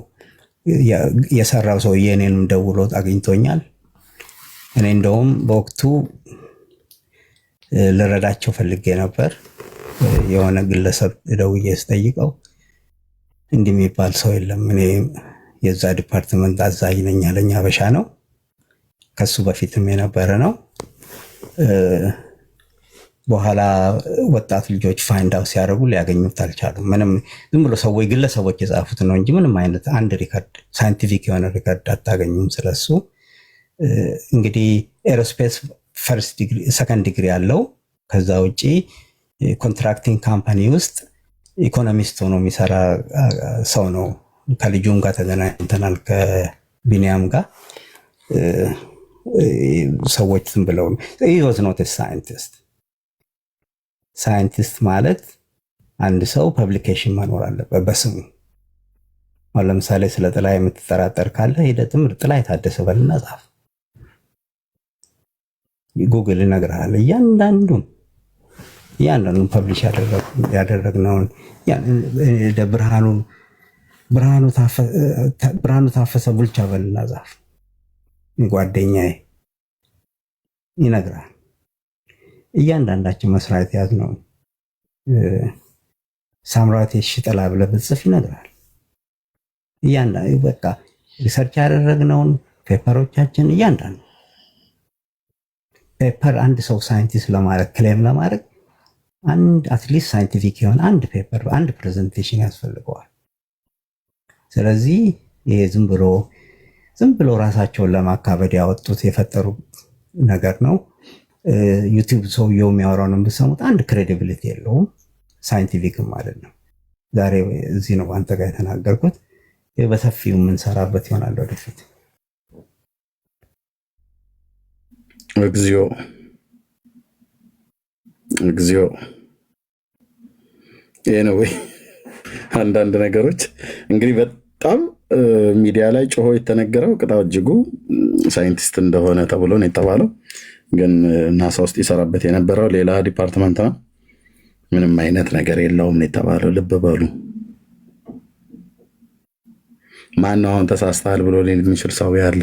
የሰራው ሰውዬ እኔንም ደውሎ አግኝቶኛል። እኔ እንደውም በወቅቱ ልረዳቸው ፈልጌ ነበር። የሆነ ግለሰብ ደውዬ ስጠይቀው እንዲህ የሚባል ሰው የለም፣ እኔ የዛ ዲፓርትመንት አዛዥ ነኝ ያለኝ ሀበሻ ነው። ከሱ በፊትም የነበረ ነው። በኋላ ወጣት ልጆች ፋይንድ አውት ሲያደርጉ ሊያገኙት አልቻሉም። ምንም ዝም ብሎ ሰዎች ግለሰቦች የጻፉት ነው እንጂ ምንም አይነት አንድ ሪከርድ ሳይንቲፊክ የሆነ ሪከርድ አታገኙም ስለሱ። እንግዲህ ኤሮስፔስ ፈርስት ዲግሪ ሰከንድ ዲግሪ ያለው ከዛ ውጪ ኮንትራክቲንግ ካምፓኒ ውስጥ ኢኮኖሚስት ሆኖ የሚሰራ ሰው ነው። ከልጁም ጋር ተገናኝተናል፣ ከቢኒያም ጋር ሰዎች ዝም ብለው he was not a scientist። ሳይንቲስት ማለት አንድ ሰው ፐብሊኬሽን መኖር አለበት በስሙ። አሁን ለምሳሌ ስለ ጥላይ የምትጠራጠር ካለ ሄደህ ትምህርት ጥላይ ታደሰ በልና ጻፍ። ጉግል ይነግርሃል እያንዳንዱን ፐብሊሽ ያደረግነውን ብርሃኑ ታፈሰ ቡልቻ በልና ጻፍ። ጓደኛዬ ይነግራል። እያንዳንዳችን መስራት ያዝነው ሳምራዊት ሽጠላ ብለህ ብትጽፍ ይነግራል። እያንዳንዱ በቃ ሪሰርች ያደረግነውን ፔፐሮቻችን እያንዳንዱ ፔፐር አንድ ሰው ሳይንቲስት ለማድረግ ክሌም ለማድረግ አንድ አትሊስት ሳይንቲፊክ የሆነ አንድ ፔፐር አንድ ፕሬዘንቴሽን ያስፈልገዋል። ስለዚህ ይሄ ዝም ብሎ ራሳቸውን ለማካበድ ያወጡት የፈጠሩት ነገር ነው። ዩቲዩብ ሰውየው የሚያወራውን የምትሰሙት አንድ ክሬዲቢሊቲ የለውም፣ ሳይንቲፊክም ማለት ነው። ዛሬ እዚህ ነው አንተ ጋር የተናገርኩት። በሰፊው የምንሰራበት ይሆናል ወደፊት። እግዚኦ ኤኒዌይ አንዳንድ ነገሮች እንግዲህ በጣም ሚዲያ ላይ ጮሆ የተነገረው ቅጣው እጅጉ ሳይንቲስት እንደሆነ ተብሎ ነው የተባለው። ግን ናሳ ውስጥ ይሰራበት የነበረው ሌላ ዲፓርትመንት ነው። ምንም አይነት ነገር የለውም ነው የተባለው። ልብ በሉ። ማነው አሁን ተሳስተሃል ብሎ ሊል የሚችል ሰው ያለ?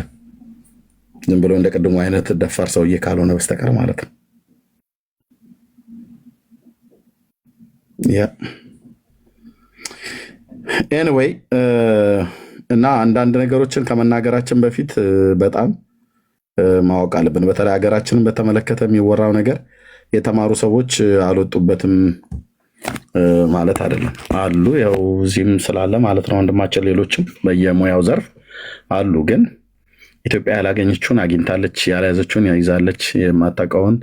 ዝም ብሎ እንደ ቅድሙ አይነት ደፋር ሰውዬ ካልሆነ በስተቀር ማለት ነው። ያ ኤኒዌይ እና አንዳንድ ነገሮችን ከመናገራችን በፊት በጣም ማወቅ አለብን። በተለይ ሀገራችንን በተመለከተ የሚወራው ነገር የተማሩ ሰዎች አልወጡበትም ማለት አይደለም። አሉ፣ ያው እዚህም ስላለ ማለት ነው ወንድማችን፣ ሌሎችም በየሙያው ዘርፍ አሉ። ግን ኢትዮጵያ ያላገኘችውን አግኝታለች፣ ያልያዘችውን ይዛለች። የማታውቀውን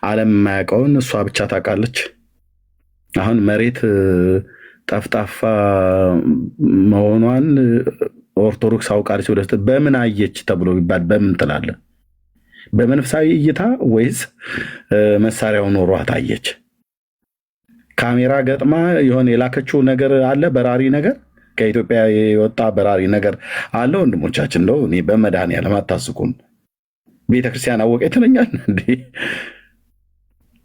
ዓለም የማያውቀውን እሷ ብቻ ታውቃለች። አሁን መሬት ጠፍጣፋ መሆኗን ኦርቶዶክስ አውቃለች ወደ በምን አየች ተብሎ ቢባል በምን ትላለህ? በመንፈሳዊ እይታ ወይስ መሳሪያው ኖሯት አየች? ካሜራ ገጥማ የሆነ የላከችው ነገር አለ፣ በራሪ ነገር ከኢትዮጵያ የወጣ በራሪ ነገር አለ። ወንድሞቻችን እንደው እኔ በመድኃኒዓለም አታስቁን። ቤተክርስቲያን አወቀ ትለኛል እንዴ?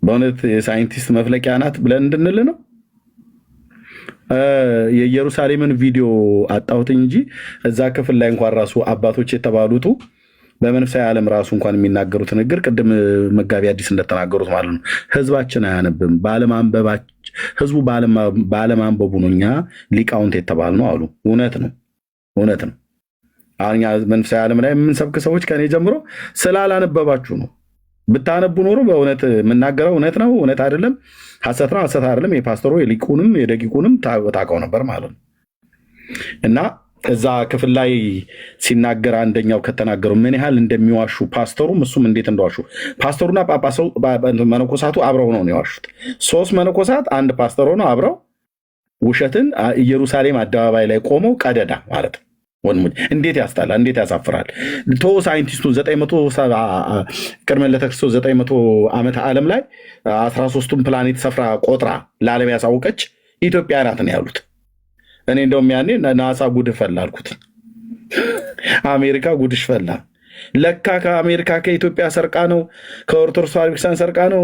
በእውነት የሳይንቲስት መፍለቂያ ናት ብለን እንድንል ነው? የኢየሩሳሌምን ቪዲዮ አጣሁት እንጂ እዛ ክፍል ላይ እንኳን ራሱ አባቶች የተባሉት በመንፈሳዊ ዓለም ራሱ እንኳን የሚናገሩት ንግግር ቅድም መጋቢ አዲስ እንደተናገሩት ማለት ነው። ህዝባችን አያነብም፣ ህዝቡ ባለማንበቡ ነው እኛ ሊቃውንት የተባልነው አሉ። እውነት ነው። አሁን መንፈሳዊ ዓለም ላይ የምንሰብክ ሰዎች ከኔ ጀምሮ ስላላነበባችሁ ነው። ብታነቡ ኖሮ በእውነት የምናገረው እውነት ነው፣ እውነት አይደለም፣ ሐሰት ነው፣ ሐሰት አይደለም፣ የፓስተሩ የሊቁንም የደቂቁንም ታውቀው ነበር ማለት ነው። እና እዛ ክፍል ላይ ሲናገር አንደኛው ከተናገሩ ምን ያህል እንደሚዋሹ ፓስተሩም እሱም እንዴት እንደዋሹ ፓስተሩና ጳጳሱ መነኮሳቱ አብረው ነው የዋሹት። 3 መነኮሳት አንድ ፓስተር ሆነው አብረው ውሸትን ኢየሩሳሌም አደባባይ ላይ ቆመው ቀደዳ ማለት ነው። እንዴት ያስጣላ፣ እንዴት ያሳፍራል። ቶ ሳይንቲስቱ 900 ቅድመ ልደተ ክርስቶስ 900 ዓመተ ዓለም ላይ 13ቱን ፕላኔት ሰፍራ ቆጥራ ለዓለም ያሳወቀች ኢትዮጵያ ናት ነው ያሉት። እኔ እንደውም ያኔ ናሳ ጉድ ፈላ አልኩት። አሜሪካ ጉድሽ ፈላ። ለካ ከአሜሪካ ከኢትዮጵያ ሰርቃ ነው ከኦርቶዶክስ ቤተክርስቲያን ሰርቃ ነው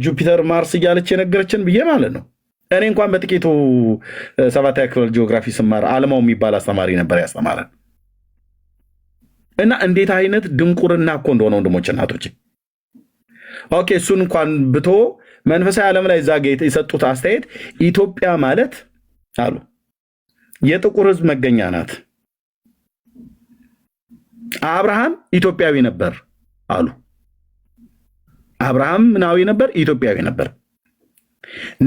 ጁፒተር ማርስ እያለች የነገረችን ብዬ ማለት ነው። እኔ እንኳን በጥቂቱ 7ኛ ክፍል ጂኦግራፊ ስማር አለማው የሚባል አስተማሪ ነበር ያስተማረን። እና እንዴት አይነት ድንቁርና እኮ እንደሆነ ወንድሞች እናቶች። ኦኬ እሱን እንኳን ብቶ መንፈሳዊ ዓለም ላይ እዛ ጋ የሰጡት አስተያየት ኢትዮጵያ ማለት አሉ የጥቁር ሕዝብ መገኛ ናት። አብርሃም ኢትዮጵያዊ ነበር አሉ። አብርሃም ምናዊ ነበር? ኢትዮጵያዊ ነበር።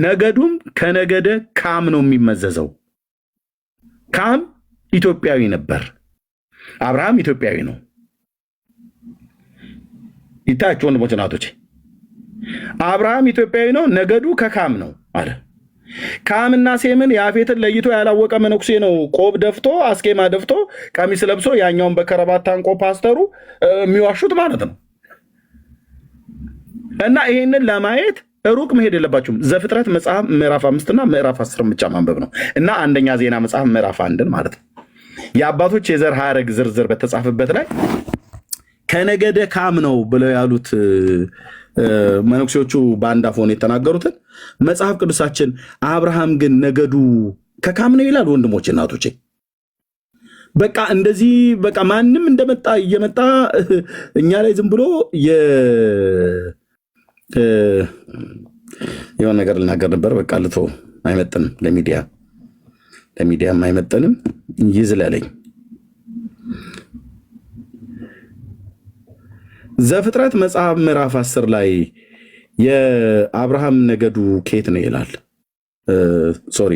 ነገዱም ከነገደ ካም ነው የሚመዘዘው። ካም ኢትዮጵያዊ ነበር። አብርሃም ኢትዮጵያዊ ነው። ይታያችሁ ወንድሞች እናቶች፣ አብርሃም ኢትዮጵያዊ ነው፣ ነገዱ ከካም ነው አለ። ካምና ሴምን ያፌትን ለይቶ ያላወቀ መነኩሴ ነው ቆብ ደፍቶ አስኬማ ደፍቶ ቀሚስ ለብሶ ያኛውን በከረባት ታንቆ ፓስተሩ የሚዋሹት ማለት ነው። እና ይሄንን ለማየት ሩቅ መሄድ የለባችሁም። ዘፍጥረት መጽሐፍ ምዕራፍ 5 እና ምዕራፍ 10 ብቻ ማንበብ ነው። እና አንደኛ ዜና መጽሐፍ ምዕራፍ 1 ማለት ነው። የአባቶች የዘር ሐረግ ዝርዝር በተጻፈበት ላይ ከነገደ ካም ነው ብለው ያሉት መነኩሴዎቹ በአንድ አፍ ሆነው የተናገሩትን መጽሐፍ ቅዱሳችን አብርሃም ግን ነገዱ ከካም ነው ይላል። ወንድሞች እናቶቼ፣ በቃ እንደዚህ በቃ ማንም እንደመጣ እየመጣ እኛ ላይ ዝም ብሎ የሆነ ነገር ልናገር ነበር። በቃ ልቶ አይመጥንም፣ ለሚዲያም አይመጥንም። ይዝለለኝ። ዘፍጥረት መጽሐፍ ምዕራፍ 10 ላይ የአብርሃም ነገዱ ኬት ነው ይላል። ሶሪ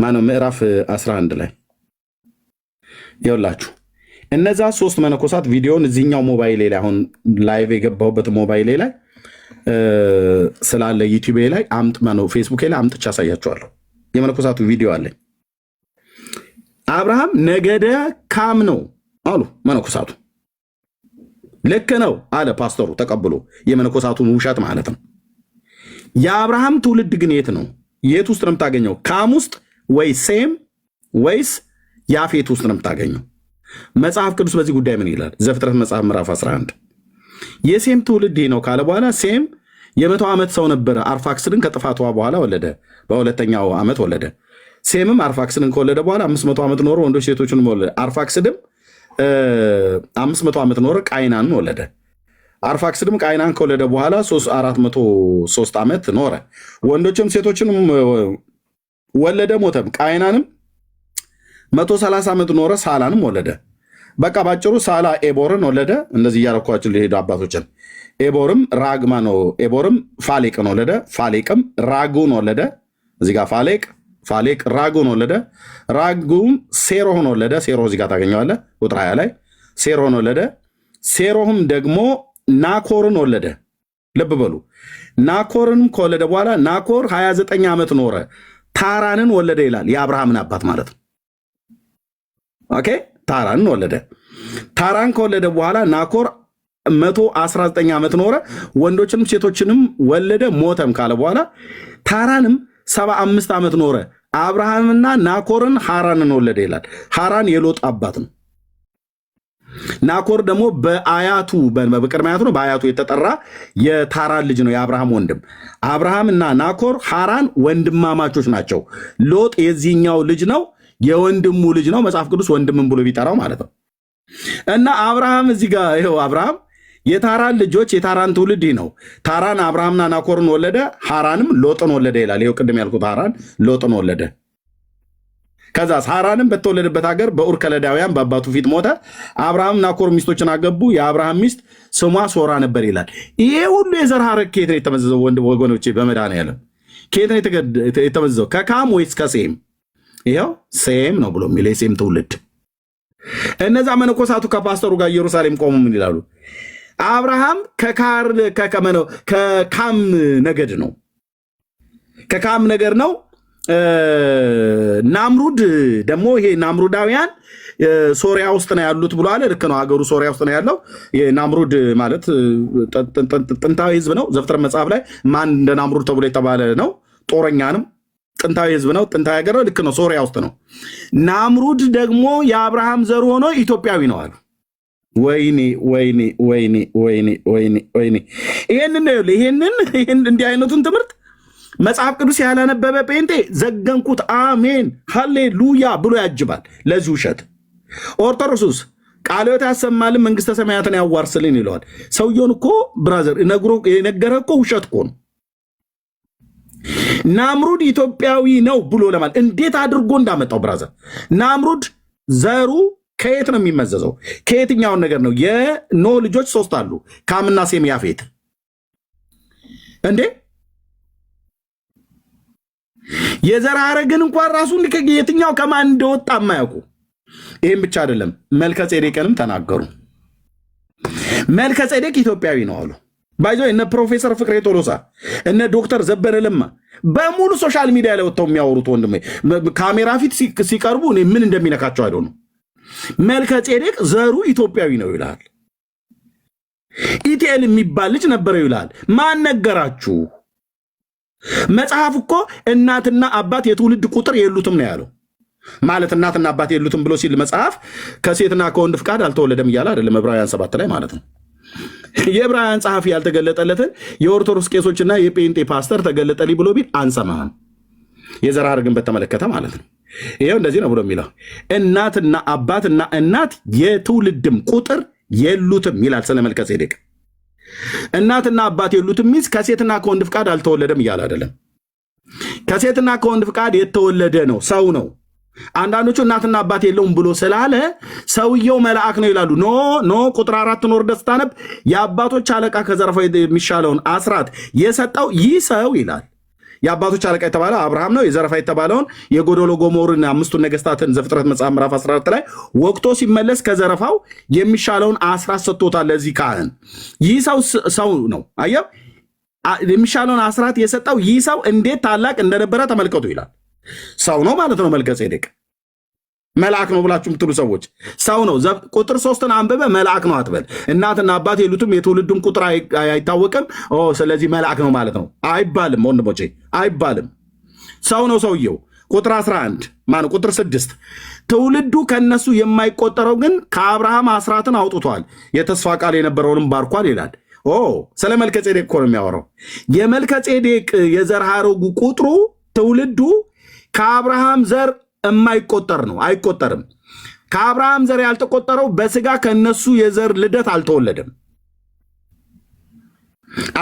ማነው? ምዕራፍ 11 ላይ ይኸውላችሁ እነዛ 3 መነኮሳት ቪዲዮን እዚህኛው ሞባይሌ ላይ አሁን ላይቭ የገባሁበት ሞባይሌ ላይ ስላለ ዩቲዩብ ላይ ፌስቡክ ላይ አምጥቻ አሳያችኋለሁ። የመነኮሳቱ ቪዲዮ አለኝ። አብርሃም ነገደ ካም ነው አሉ መነኮሳቱ። ልክ ነው አለ ፓስተሩ ተቀብሎ የመነኮሳቱን ውሸት ማለት ነው። የአብርሃም ትውልድ ግን የት ነው? የት ውስጥ ነው የምታገኘው? ካም ውስጥ ወይ ሴም ወይስ ያፌት ውስጥ ነው የምታገኘው? መጽሐፍ ቅዱስ በዚህ ጉዳይ ምን ይላል? ዘፍጥረት መጽሐፍ ምዕራፍ 11 የሴም ትውልድ ይህ ነው ካለ በኋላ ሴም የ100 ዓመት ሰው ነበረ። አርፋክስድን ከጥፋቷ በኋላ ወለደ። በሁለተኛው ዓመት ወለደ። ሴምም አርፋክስድን ከወለደ በኋላ 500 ዓመት ኖረ፣ ወንዶች ሴቶችን ወለደ። አርፋክስድም 500 ዓመት ኖረ፣ ቃይናንን ወለደ። አርፋክስድም ቃይናን ከወለደ በኋላ 403 ዓመት ኖረ፣ ወንዶችም ሴቶችንም ወለደ፣ ሞተም። ቃይናንም 130 ዓመት ኖረ፣ ሳላንም ወለደ። በቃ ባጭሩ ሳላ ኤቦርን ወለደ። እንደዚህ እያረኳቸው ሊሄዱ አባቶችን ኤቦርም ራግማ ነው። ኤቦርም ፋሌቅን ወለደ። ፋሌቅም ራጉን ወለደ። እዚህ ጋር ፋሌቅ ራጉን ወለደ። ራጉም ሴሮህን ወለደ። ሴሮህ እዚህ ጋር ታገኘዋለህ ቁጥር 20 ላይ ሴሮህን ወለደ። ሴሮህም ደግሞ ናኮርን ወለደ። ልብ በሉ። ናኮርንም ከወለደ በኋላ ናኮር 29 ዓመት ኖረ፣ ታራንን ወለደ ይላል። የአብርሃምን አባት ማለት ነው። ኦኬ ታራንን ወለደ። ታራን ከወለደ በኋላ ናኮር 119 ዓመት ኖረ፣ ወንዶችንም ሴቶችንም ወለደ፣ ሞተም ካለ በኋላ ታራንም 75 ዓመት ኖረ። አብርሃምና ናኮርን ሃራንን ወለደ ይላል። ሃራን የሎጥ አባት ነው። ናኮር ደግሞ በአያቱ በቅድመ አያቱ ነው፣ በአያቱ የተጠራ የታራን ልጅ ነው፣ የአብርሃም ወንድም። አብርሃምና ናኮር ሃራን ወንድማማቾች ናቸው። ሎጥ የዚህኛው ልጅ ነው፣ የወንድሙ ልጅ ነው። መጽሐፍ ቅዱስ ወንድምን ብሎ ቢጠራው ማለት ነው። እና አብርሃም እዚህ ጋር ይኸው አብርሃም የታራን ልጆች የታራን ትውልድ ነው። ታራን አብርሃምና ናኮርን ወለደ፣ ሃራንም ሎጥን ወለደ ይላል። ይኸው ቅድም ያልኩት ሃራን ሎጥን ወለደ። ከዛ ሳራንም በተወለደበት ሀገር በኡር ከለዳውያን በአባቱ ፊት ሞተ። አብርሃም ናኮር ሚስቶችን አገቡ። የአብርሃም ሚስት ስሟ ሶራ ነበር ይላል። ይሄ ሁሉ የዘር ሐረግ ከየት ነው የተመዘዘው? ወገኖቼ በመድኃኒዓለም ከየት ነው የተመዘዘው? ከካም ወይስ ከሴም? ይኸው ሴም ነው ብሎ የሚለው የሴም ትውልድ። እነዛ መነኮሳቱ ከፓስተሩ ጋር ኢየሩሳሌም ቆሙ። ምን ይላሉ? አብርሃም ከካም ነገድ ነው፣ ከካም ነገድ ነው። ናምሩድ ደግሞ ይሄ ናምሩዳውያን ሶሪያ ውስጥ ነው ያሉት ብሏል። ልክ ነው፣ ሀገሩ ሶሪያ ውስጥ ነው ያለው። ናምሩድ ማለት ጥንታዊ ህዝብ ነው። ዘፍጥረት መጽሐፍ ላይ ማን እንደ ናምሩድ ተብሎ የተባለ ነው። ጦረኛንም ጥንታዊ ህዝብ ነው፣ ጥንታዊ ሀገር ነው። ልክ ነው፣ ሶሪያ ውስጥ ነው። ናምሩድ ደግሞ የአብርሃም ዘር ሆኖ ኢትዮጵያዊ ነው አሉ። ወይኔ ወይኔ ወይኔ ወይኔ ወይኔ ወይኔ! ይሄንን እንዲህ አይነቱን ትምህርት መጽሐፍ ቅዱስ ያላነበበ ጴንጤ ዘገንኩት፣ አሜን ሃሌሉያ ብሎ ያጅባል ለዚህ ውሸት። ኦርቶዶክሱስ ቃለ ሕይወት ያሰማልን መንግስተ ሰማያትን ያዋርስልን ይለዋል። ሰውየውን እኮ ብራዘር የነገረ እኮ ውሸት እኮ ነው። ናምሩድ ኢትዮጵያዊ ነው ብሎ ለማለት እንዴት አድርጎ እንዳመጣው ብራዘር። ናምሩድ ዘሩ ከየት ነው የሚመዘዘው? ከየትኛውን ነገር ነው? የኖ ልጆች 3 አሉ፣ ካምና ሴም ያፌት። እንዴ የዘር ሐረግን እንኳን ራሱ የትኛው ከማን እንደወጣ የማያውቁ። ይህም ብቻ አይደለም፣ መልከ ጼዴቅንም ተናገሩ። መልከ ጼዴቅ ኢትዮጵያዊ ነው አሉ። ባይዞ እነ ፕሮፌሰር ፍቅሬ ቶሎሳ እነ ዶክተር ዘበነ ለማ በሙሉ ሶሻል ሚዲያ ላይ ወጥተው የሚያወሩት ወንድሜ ካሜራ ፊት ሲቀርቡ እኔ ምን እንደሚነካቸው አይደው ነው። መልከ ጼዴቅ ዘሩ ኢትዮጵያዊ ነው ይላል። ኢቲኤል የሚባል ልጅ ነበረው ይላል። ማን ነገራችሁ? መጽሐፍ እኮ እናትና አባት የትውልድ ቁጥር የሉትም ነው ያለው። ማለት እናትና አባት የሉትም ብሎ ሲል መጽሐፍ ከሴትና ከወንድ ፍቃድ አልተወለደም እያለ አይደለም። ዕብራውያን 7 ላይ ማለት ነው። የዕብራውያን ጸሐፊ ያልተገለጠለትን የኦርቶዶክስ ቄሶችና የጴንጤ ፓስተር ተገለጠልኝ ብሎ ቢል አንሰማህም። የዘር ሐረግን በተመለከተ ማለት ነው። ይሄው እንደዚህ ነው ብሎ የሚለው እናትና አባትና እናት የትውልድም ቁጥር የሉትም ይላል ስለ መልከ ጼዴቅ። እናትና አባት የሉትም ሚስ ከሴትና ከወንድ ፍቃድ አልተወለደም እያለ አይደለም። ከሴትና ከወንድ ፍቃድ የተወለደ ነው፣ ሰው ነው። አንዳንዶቹ እናትና አባት የለውም ብሎ ስላለ ሰውየው መልአክ ነው ይላሉ። ኖ ቁጥር 4 ወርደህ ስታነብ የአባቶች አለቃ ከዘረፋው የሚሻለውን አስራት የሰጠው ይህ ሰው ይላል። የአባቶች አለቃ የተባለው አብርሃም ነው። የዘረፋ የተባለውን የጎዶሎ ጎሞርን 5ቱን ነገስታትን ዘፍጥረት መጽሐፍ ምዕራፍ 14 ላይ ወቅቶ ሲመለስ ከዘረፋው የሚሻለውን አስራት ሰጥቶታል ለዚህ ካህን። ይህ ሰው ነው። አየው፣ የሚሻለውን አስራት የሰጠው ይህ ሰው እንዴት ታላቅ እንደነበረ ተመልከቱ ይላል። ሰው ነው ማለት ነው። መልከ ጼዴቅ መልአክ ነው ብላችሁ የምትሉ ሰዎች ሰው ነው። ቁጥር 3ን አንብበ መልአክ ነው አትበል። እናትና አባት የሉትም፣ የትውልዱን ቁጥር አይታወቅም፣ ስለዚህ መልአክ ነው ማለት ነው አይባልም። ወንድሞቼ አይባልም። ሰው ነው ሰውየው። ቁጥር 11 ማነው? ቁጥር 6 ትውልዱ ከነሱ የማይቆጠረው ግን ከአብርሃም አስራትን አውጥቷል፣ የተስፋ ቃል የነበረውንም ባርኳል ይላል። ስለ መልከ ጼዴቅ እኮ ነው የሚያወራው። የመልከ ጼዴቅ የዘር ሐረጉ ቁጥሩ ትውልዱ ከአብርሃም ዘር የማይቆጠር ነው፣ አይቆጠርም። ከአብርሃም ዘር ያልተቆጠረው በስጋ ከነሱ የዘር ልደት አልተወለደም።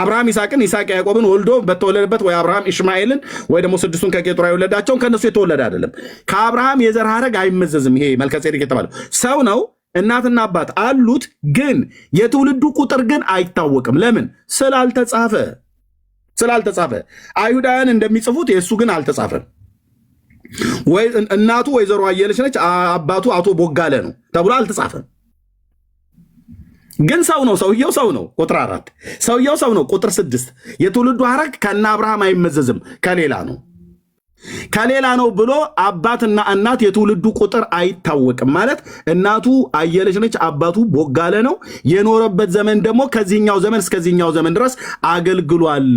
አብርሃም ይስሐቅን፣ ይስሐቅ ያዕቆብን ወልዶ በተወለደበት ወይ አብርሃም ኢሽማኤልን ወይ ደግሞ 6ቱን ከኬጡራ የወለዳቸውን ከነሱ የተወለደ አይደለም። ከአብርሃም የዘር ሐረግ አይመዘዝም። ይሄ መልከ ጼዴቅ የተባለው ሰው ነው። እናትና አባት አሉት፣ ግን የትውልዱ ቁጥር ግን አይታወቅም። ለምን? ስላልተጻፈ። አይሁዳውያን እንደሚጽፉት የእሱ ግን አልተጻፈም። ወይ እናቱ ወይዘሮ አየለች ነች፣ አባቱ አቶ ቦጋለ ነው ተብሎ አልተጻፈም። ግን ሰው ነው፣ ሰውየው ሰው ነው። ቁጥር 4 ሰውየው ሰው ነው። ቁጥር 6 የትውልዱ ሐረግ ከነ አብርሃም አይመዘዝም፣ ከሌላ ነው ብሎ አባትና እናት የትውልዱ ቁጥር አይታወቅም። ማለት እናቱ አየለች ነች፣ አባቱ ቦጋለ ነው። የኖረበት ዘመን ደግሞ ከዚህኛው ዘመን እስከዚህኛው ዘመን ድረስ አገልግሏል።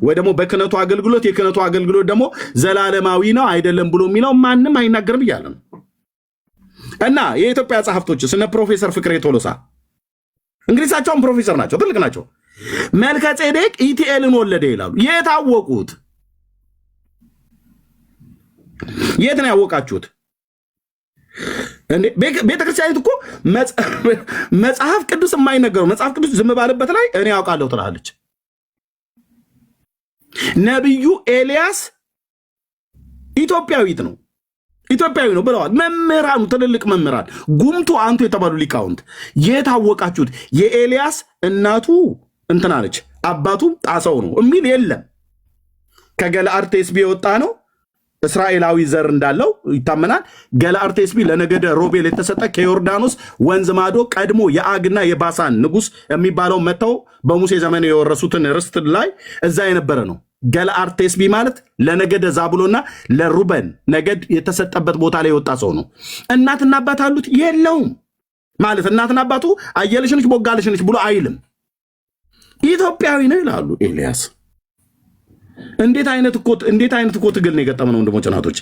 ወይ ደግሞ በክህነቱ አገልግሎት፣ የክህነቱ አገልግሎት ደግሞ ዘላለማዊ ነው አይደለም ብሎ የሚለው ማንም አይናገርም እያለ ነው። እና የኢትዮጵያ ጸሐፍቶች እነ ፕሮፌሰር ፍቅሬ ቶሎሳ እንግዲህ እሳቸውም ፕሮፌሰር ናቸው፣ ትልቅ ናቸው። መልከ ጼዴቅ ኢቲኤልን ወለደ ይላሉ። የታወቁት የት ነው ያወቃችሁት? ቤተክርስቲያኒት እኮ መጽሐፍ ቅዱስ የማይነገረው መጽሐፍ ቅዱስ ዝም ባለበት ላይ እኔ ያውቃለሁ ትላለች። ነቢዩ ኤልያስ ኢትዮጵያዊት ነው፣ ኢትዮጵያዊ ነው ብለዋል መምህራኑ፣ ትልልቅ መምህራን ጉምቱ አንቱ የተባሉ ሊቃውንት። የታወቃችሁት የኤልያስ እናቱ እንትና ነች አባቱ ጣሰው ነው የሚል የለም። ከገለአድ ቴስቢ የወጣ ነው። እስራኤላዊ ዘር እንዳለው ይታመናል። ገለአድ ቴስቢ ለነገደ ሮቤል የተሰጠ ከዮርዳኖስ ወንዝ ማዶ ቀድሞ የአግና የባሳን ንጉሥ የሚባለው መጥተው በሙሴ ዘመን የወረሱትን ርስት ላይ እዛ የነበረ ነው። ገለአድ ቴስቢ ማለት ለነገደ ዛብሎና ለሩበን ነገድ የተሰጠበት ቦታ ላይ የወጣ ሰው ነው። እናትና አባት አሉት የለውም ማለት እናትና አባቱ አየለሽ ነች ቦጋለሽ ነች ብሎ አይልም። ኢትዮጵያዊ ነው ይላሉ ኤልያስ። እንዴት አይነት እኮ ትግል ነው የገጠመው ወንድሞች እናቶች።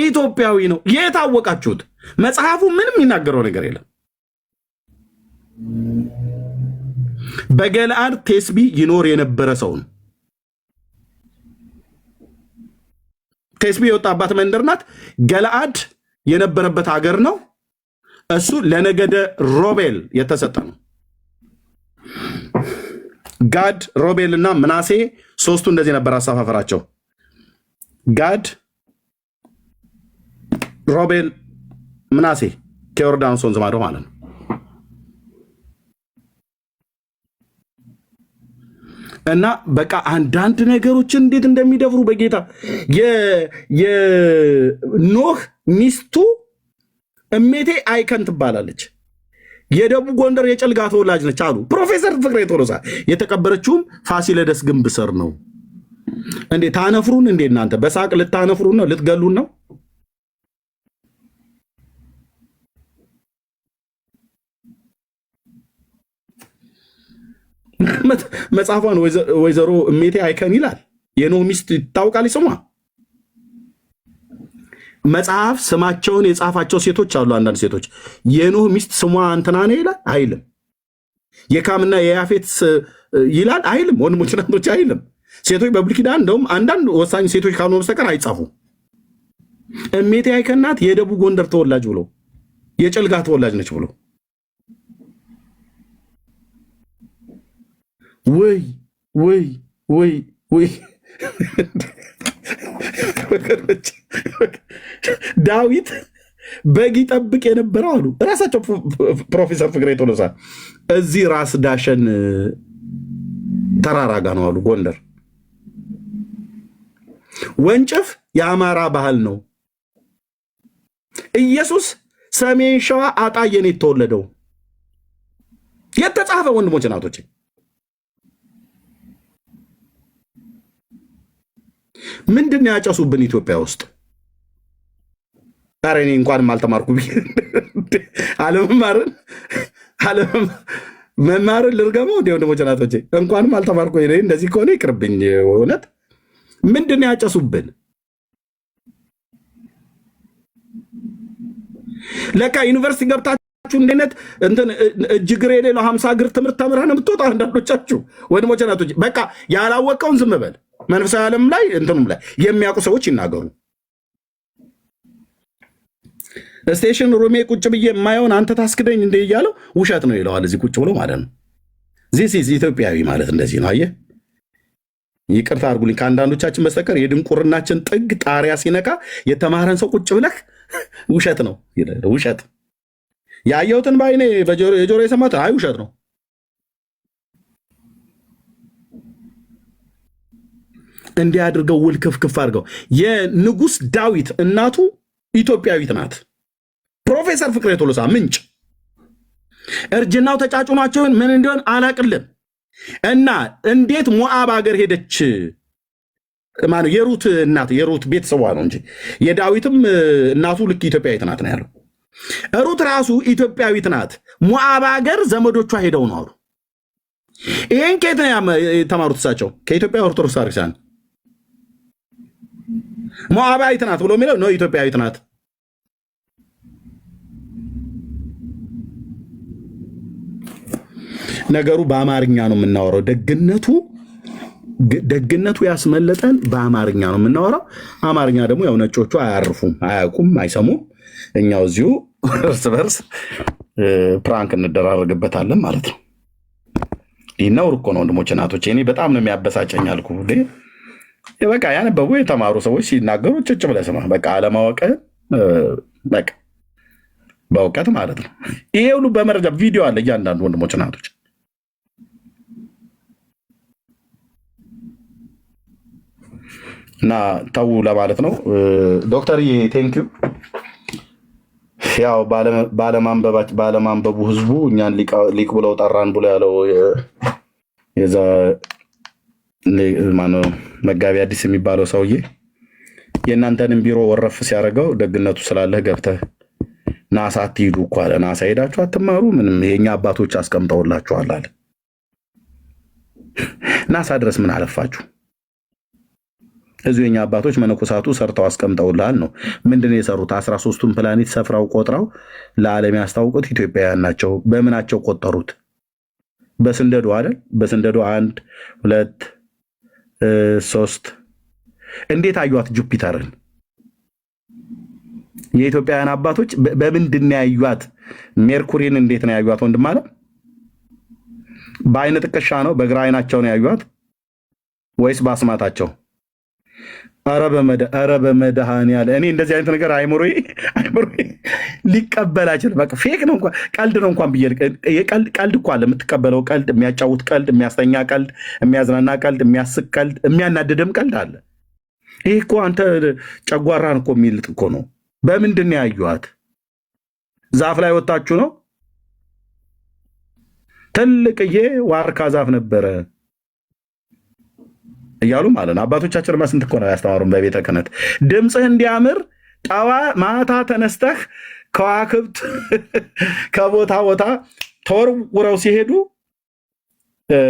ኢትዮጵያዊ ነው የታወቃችሁት። መጽሐፉ ምንም የሚናገረው ነገር የለም። በገለአድ ቴስቢ ይኖር የነበረ ሰው ነው። ቴስቢ የወጣባት መንደር ናት። ገለአድ የነበረበት ሀገር ነው። እሱ ለነገደ ሮቤል የተሰጠ ነው። ጋድ፣ ሮቤል እና ምናሴ ሶስቱ እንደዚህ ነበር አሰፋፈራቸው። ጋድ፣ ሮቤል፣ ምናሴ ከዮርዳኖስ ወንዝ ማዶ ማለት ነው። እና በቃ አንዳንድ ነገሮችን እንዴት እንደሚደፍሩ በጌታ የኖህ ሚስቱ እሜቴ አይከን ትባላለች። የደቡብ ጎንደር የጨልጋ ተወላጅ ነች አሉ ፕሮፌሰር ፍቅሬ ቶሎሳ። የተቀበረችውም ፋሲለደስ ግንብ ስር ነው። እንዴ ታነፍሩን እንዴ እናንተ በሳቅ ልታነፍሩን ነው? ልትገሉን ነው? መጽሐፏን ወይዘሮ እሜቴ አይከን ይላል። የኖህ ሚስት ታውቃለች ስሟ። መጽሐፍ ስማቸውን የጻፋቸው ሴቶች አሉ። አንዳንድ ሴቶች የኖህ ሚስት ስሟ እንትና ነው ይላል አይልም። የካምና የያፌት ይላል አይልም። ወንድሞች ናቶች አይልም። ሴቶች በብሉይ ኪዳን እንደውም አንዳንድ ወሳኝ ሴቶች ካልሆኑ በስተቀር አይጻፉ። እሜቴ አይከናት የደቡብ ጎንደር ተወላጅ ብሎ የጨልጋ ተወላጅ ነች ብሎ ወይ ወይ ወይ ወይ ዳዊት በግ ይጠብቅ የነበረው አሉ ራሳቸው ፕሮፌሰር ፍቅሬ ቶሎሳ። እዚህ ራስ ዳሸን ተራራ ጋ ነው አሉ ጎንደር። ወንጭፍ የአማራ ባህል ነው። ኢየሱስ ሰሜን ሸዋ አጣየን የተወለደው የተጻፈ ወንድሞች ናቶች። ምንድን ነው ያጨሱብን ኢትዮጵያ ውስጥ? ኧረ እኔ እንኳንም አልተማርኩ መማርን ልርገመው እንዲ ወንድሞች ናቶቼ፣ እንኳንም አልተማርኩ። እንደዚህ ከሆነ ይቅርብኝ። እውነት ምንድን ነው ያጨሱብን? ለካ ዩኒቨርሲቲ ገብታችሁ እንደነት እጅግር የሌለው 50 እግር ትምህርት ተምረህ ነው የምትወጣው። አንዳንዶቻችሁ ወንድሞች ናቶቼ፣ በቃ ያላወቀውን ዝም በል። መንፈሳዊ ዓለም ላይ እንትኑም ላይ የሚያውቁ ሰዎች ይናገሩ። ስቴሽን ሩሜ ቁጭ ብዬ የማየውን አንተ ታስክደኝ እንደ እያለው ውሸት ነው ይለዋል። እዚህ ቁጭ ብሎ ማለት ነው። ዚስ ኢትዮጵያዊ ማለት እንደዚህ ነው። አየህ፣ ይቅርታ አድርጉልኝ ከአንዳንዶቻችን በስተቀር የድንቁርናችን ጥግ ጣሪያ ሲነካ የተማረን ሰው ቁጭ ብለህ ውሸት ነው ይላል። ውሸት ያየሁትን በዓይኔ የጆሮ የሰማሁት አይ ውሸት ነው። እንዲህ አድርገው ውል ክፍክፍ አድርገው። የንጉሥ ዳዊት እናቱ ኢትዮጵያዊት ናት። ፕሮፌሰር ፍቅሬ ቶሎሳ ምንጭ። እርጅናው ተጫጩኗቸውን ምን እንዲሆን አላቅልም። እና እንዴት ሞዓብ ሀገር ሄደች? ማነው የሩት እናት፣ የሩት ቤተሰቧ ነው እንጂ የዳዊትም እናቱ ልክ ኢትዮጵያዊት ናት ነው ያለው። ሩት ራሱ ኢትዮጵያዊት ናት። ሞዓብ ሀገር ዘመዶቿ ሄደው ነው አሉ። ይሄን ከየት ነው የተማሩት እሳቸው? ከኢትዮጵያ ኦርቶዶክስ ቤተክርስቲያን። ሞዓባዊት ናት ብሎ የሚለው ነው ኢትዮጵያዊት ናት። ነገሩ በአማርኛ ነው የምናወራው። ደግነቱ ያስመለጠን በአማርኛ ነው የምናወራው። አማርኛ ደግሞ ያው ነጮቹ አያርፉም፣ አያውቁም፣ አይሰሙም። እኛው እዚሁ እርስ በርስ ፕራንክ እንደራረግበታለን ማለት ነው። ይህ ነውር እኮ ነው ወንድሞች እናቶች። እኔ በጣም ነው የሚያበሳጨኝ አልኩ። በቃ ያነበቡ የተማሩ ሰዎች ሲናገሩ ጭጭ ብለህ ስማ። በቃ አለማወቅህን በቃ በእውቀት ማለት ነው። ይሄ ሁሉ በመረጃ ቪዲዮ አለ እያንዳንዱ ወንድሞች እናቶች። እና ተው ለማለት ነው። ዶክተር ቴንኪው። ያው ባለማንበቡ ህዝቡ እኛን ሊቅ ብለው ጠራን ብሎ ያለው የዛ ማነው መጋቢ አዲስ የሚባለው ሰውዬ የእናንተንም ቢሮ ወረፍ ሲያደርገው ደግነቱ ስላለህ ገብተህ ናሳ አትሂዱ እኮ አለ። ናሳ ሄዳችሁ አትማሩ ምንም የኛ አባቶች አስቀምጠውላችኋል አለ። ናሳ ድረስ ምን አለፋችሁ? እዚሁ የኛ አባቶች መነኮሳቱ ሰርተው አስቀምጠውላል ነው። ምንድን ነው የሰሩት? 13ቱን ፕላኔት ሰፍራው ቆጥረው ለዓለም ያስታውቁት ኢትዮጵያውያን ናቸው። በምናቸው ቆጠሩት? በስንደዶ አይደል? በስንደዶ 1 2 3 እንዴት አዩት ጁፒተርን? የኢትዮጵያውያን አባቶች በምንድን ነው ያዩት? ሜርኩሪን እንዴት ነው ያዩት? ወንድም አለ በአይነ ጥቅሻ ነው? በግራ አይናቸው ነው ያዩት ወይስ በአስማታቸው? አረ በመድኃኒዓለም እኔ እንደዚህ አይነት ነገር አይምሮዬ ሊቀበል አይችልም። በቃ ፌክ ነው እንኳን ቀልድ ነው እንኳን ብዬ ቀልድ እኮ አለ የምትቀበለው ቀልድ፣ የሚያጫውት ቀልድ፣ የሚያስተኛ ቀልድ፣ የሚያዝናና ቀልድ፣ የሚያስቅ ቀልድ፣ የሚያናድድም ቀልድ አለ። ይህ እኮ አንተ ጨጓራን እኮ የሚልጥ እኮ ነው። በምንድን ነው ያዩዋት? ዛፍ ላይ ወጣችሁ ነው? ትልቅዬ ዋርካ ዛፍ ነበረ እያሉ ማለት ነው። አባቶቻችን ስንት እኮ ነው ያስተማሩን በቤተ ክህነት። ድምፅህ እንዲያምር ጠዋ ማታ ተነስተህ ከዋክብት ከቦታ ቦታ ተወርውረው ሲሄዱ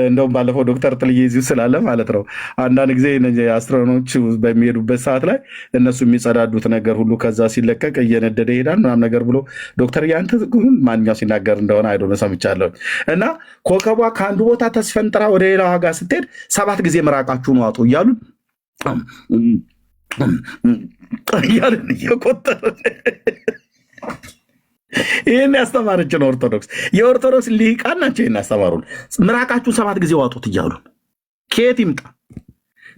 እንደውም ባለፈው ዶክተር ጥልዬ እዚሁ ስላለ ማለት ነው አንዳንድ ጊዜ አስትሮኖች በሚሄዱበት ሰዓት ላይ እነሱ የሚጸዳዱት ነገር ሁሉ ከዛ ሲለቀቅ እየነደደ ይሄዳል ምናምን ነገር ብሎ ዶክተር ያንተ ማንኛው ሲናገር እንደሆነ አይዶነ ሰምቻለሁ። እና ኮከቧ ከአንዱ ቦታ ተስፈንጥራ ወደ ሌላ ዋጋ ስትሄድ 7 ጊዜ ምራቃችሁን ዋጡ እያሉ እያልን እየቆጠረ ይህን ያስተማረችን ኦርቶዶክስ የኦርቶዶክስ ሊቃን ናቸው። ይህን ያስተማሩን ምራቃችሁን 7 ጊዜ ዋጡት እያሉ ከየት ይምጣ?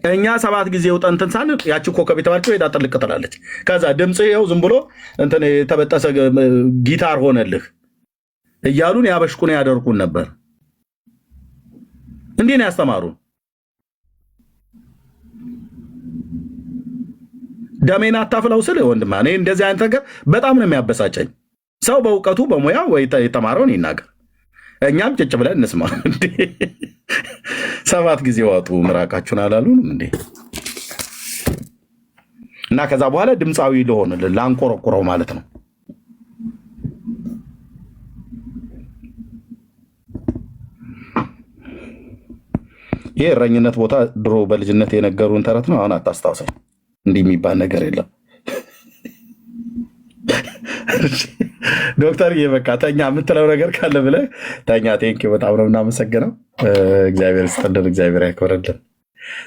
እኛ 7 ጊዜ ውጠንትን ሳን ያችን ኮከብ የተባለችው ሄዳ ጥልቅ ትላለች። ከዛ ድምፅ ይኸው ዝም ብሎ እንትን የተበጠሰ ጊታር ሆነልህ እያሉን ያበሽቁን ያደርቁን ነበር። እንዲህ ነው ያስተማሩን። ደሜን አታፍለው ስል ወንድማ እኔ እንደዚህ አይነት ነገር በጣም ነው የሚያበሳጨኝ። ሰው በእውቀቱ በሙያ ወይ የተማረውን ይናገር፣ እኛም ጭጭ ብለን እንስማ። 7 ጊዜ ዋጡ ምራቃችሁን አላሉንም እንዴ? እና ከዛ በኋላ ድምፃዊ ልሆን ላንቆረቁረው ማለት ነው። ይህ እረኝነት ቦታ ድሮ በልጅነት የነገሩን ተረት ነው። አሁን አታስታውሰኝ። እንዲህ የሚባል ነገር የለም። ዶክተር በቃ ተኛ የምትለው ነገር ካለ ብለህ ተኛ። ቴንኪው በጣም ነው የምናመሰግነው። እግዚአብሔር ይስጥልን፣ እግዚአብሔር ያክብርልን።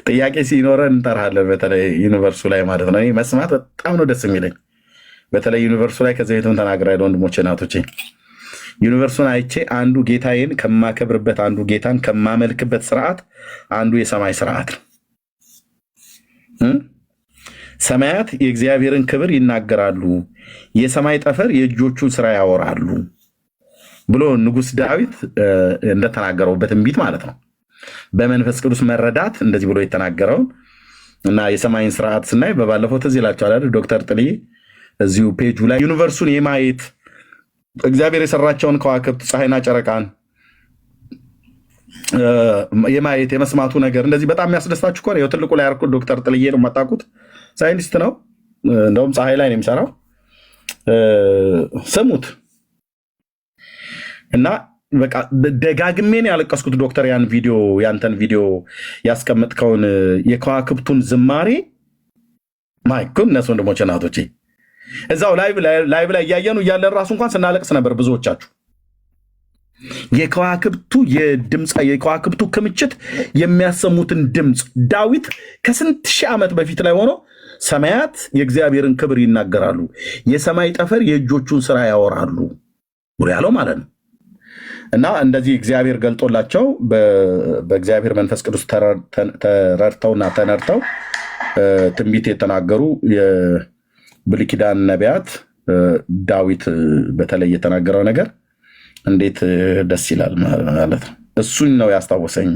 ጥያቄ ሲኖረን እንጠራለን። በተለይ ዩኒቨርሱ ላይ ማለት ነው። መስማት በጣም ነው ደስ የሚለኝ። በተለይ ዩኒቨርሱ ላይ ከዚህ ቤትም ተናግሬያለሁ ወንድሞቼ እናቶቼ። ዩኒቨርሱን አይቼ አንዱ ጌታዬን ከማከብርበት አንዱ ጌታን ከማመልክበት ስርዓት አንዱ የሰማይ ስርዓት ነው። ሰማያት የእግዚአብሔርን ክብር ይናገራሉ፣ የሰማይ ጠፈር የእጆቹን ስራ ያወራሉ ብሎ ንጉሥ ዳዊት እንደተናገረው በትንቢት ማለት ነው። በመንፈስ ቅዱስ መረዳት እንደዚህ ብሎ የተናገረውን እና የሰማይን ስርዓት ስናይ በባለፈው ትዝ ይላቸዋል ዶክተር ጥልዬ እዚሁ ፔጁ ላይ ዩኒቨርሱን የማየት እግዚአብሔር የሰራቸውን ከዋክብት ፀሐይና ጨረቃን የማየት የመስማቱ ነገር እንደዚህ በጣም የሚያስደስታችሁ እኮ ነው። ትልቁ ላይ ያልኩት ዶክተር ጥልዬ ነው የማታውቁት፣ ሳይንቲስት ነው። እንደውም ፀሐይ ላይ ነው የሚሰራው። ስሙት እና በቃ ደጋግሜን ያለቀስኩት ዶክተር ያንተን ቪዲዮ ያስቀመጥከውን የከዋክብቱን ዝማሬ ማይ ጉድነስ ወንድሞቼ እናቶቼ፣ እዛው ላይቭ ላይ እያየኑ እያለን ራሱ እንኳን ስናለቅስ ነበር ብዙዎቻችሁ። የከዋክብቱ ክምችት የሚያሰሙትን ድምፅ ዳዊት ከስንት ሺህ ዓመት በፊት ላይ ሆኖ ሰማያት የእግዚአብሔርን ክብር ይናገራሉ፣ የሰማይ ጠፈር የእጆቹን ስራ ያወራሉ ብሎ ያለው ማለት ነው። እና እንደዚህ እግዚአብሔር ገልጦላቸው በእግዚአብሔር መንፈስ ቅዱስ ተረድተውና ተነድተው ትንቢት የተናገሩ የብሉይ ኪዳን ነቢያት ዳዊት በተለይ የተናገረው ነገር እንዴት ደስ ይላል ማለት ነው። እሱን ነው ያስታወሰኝ።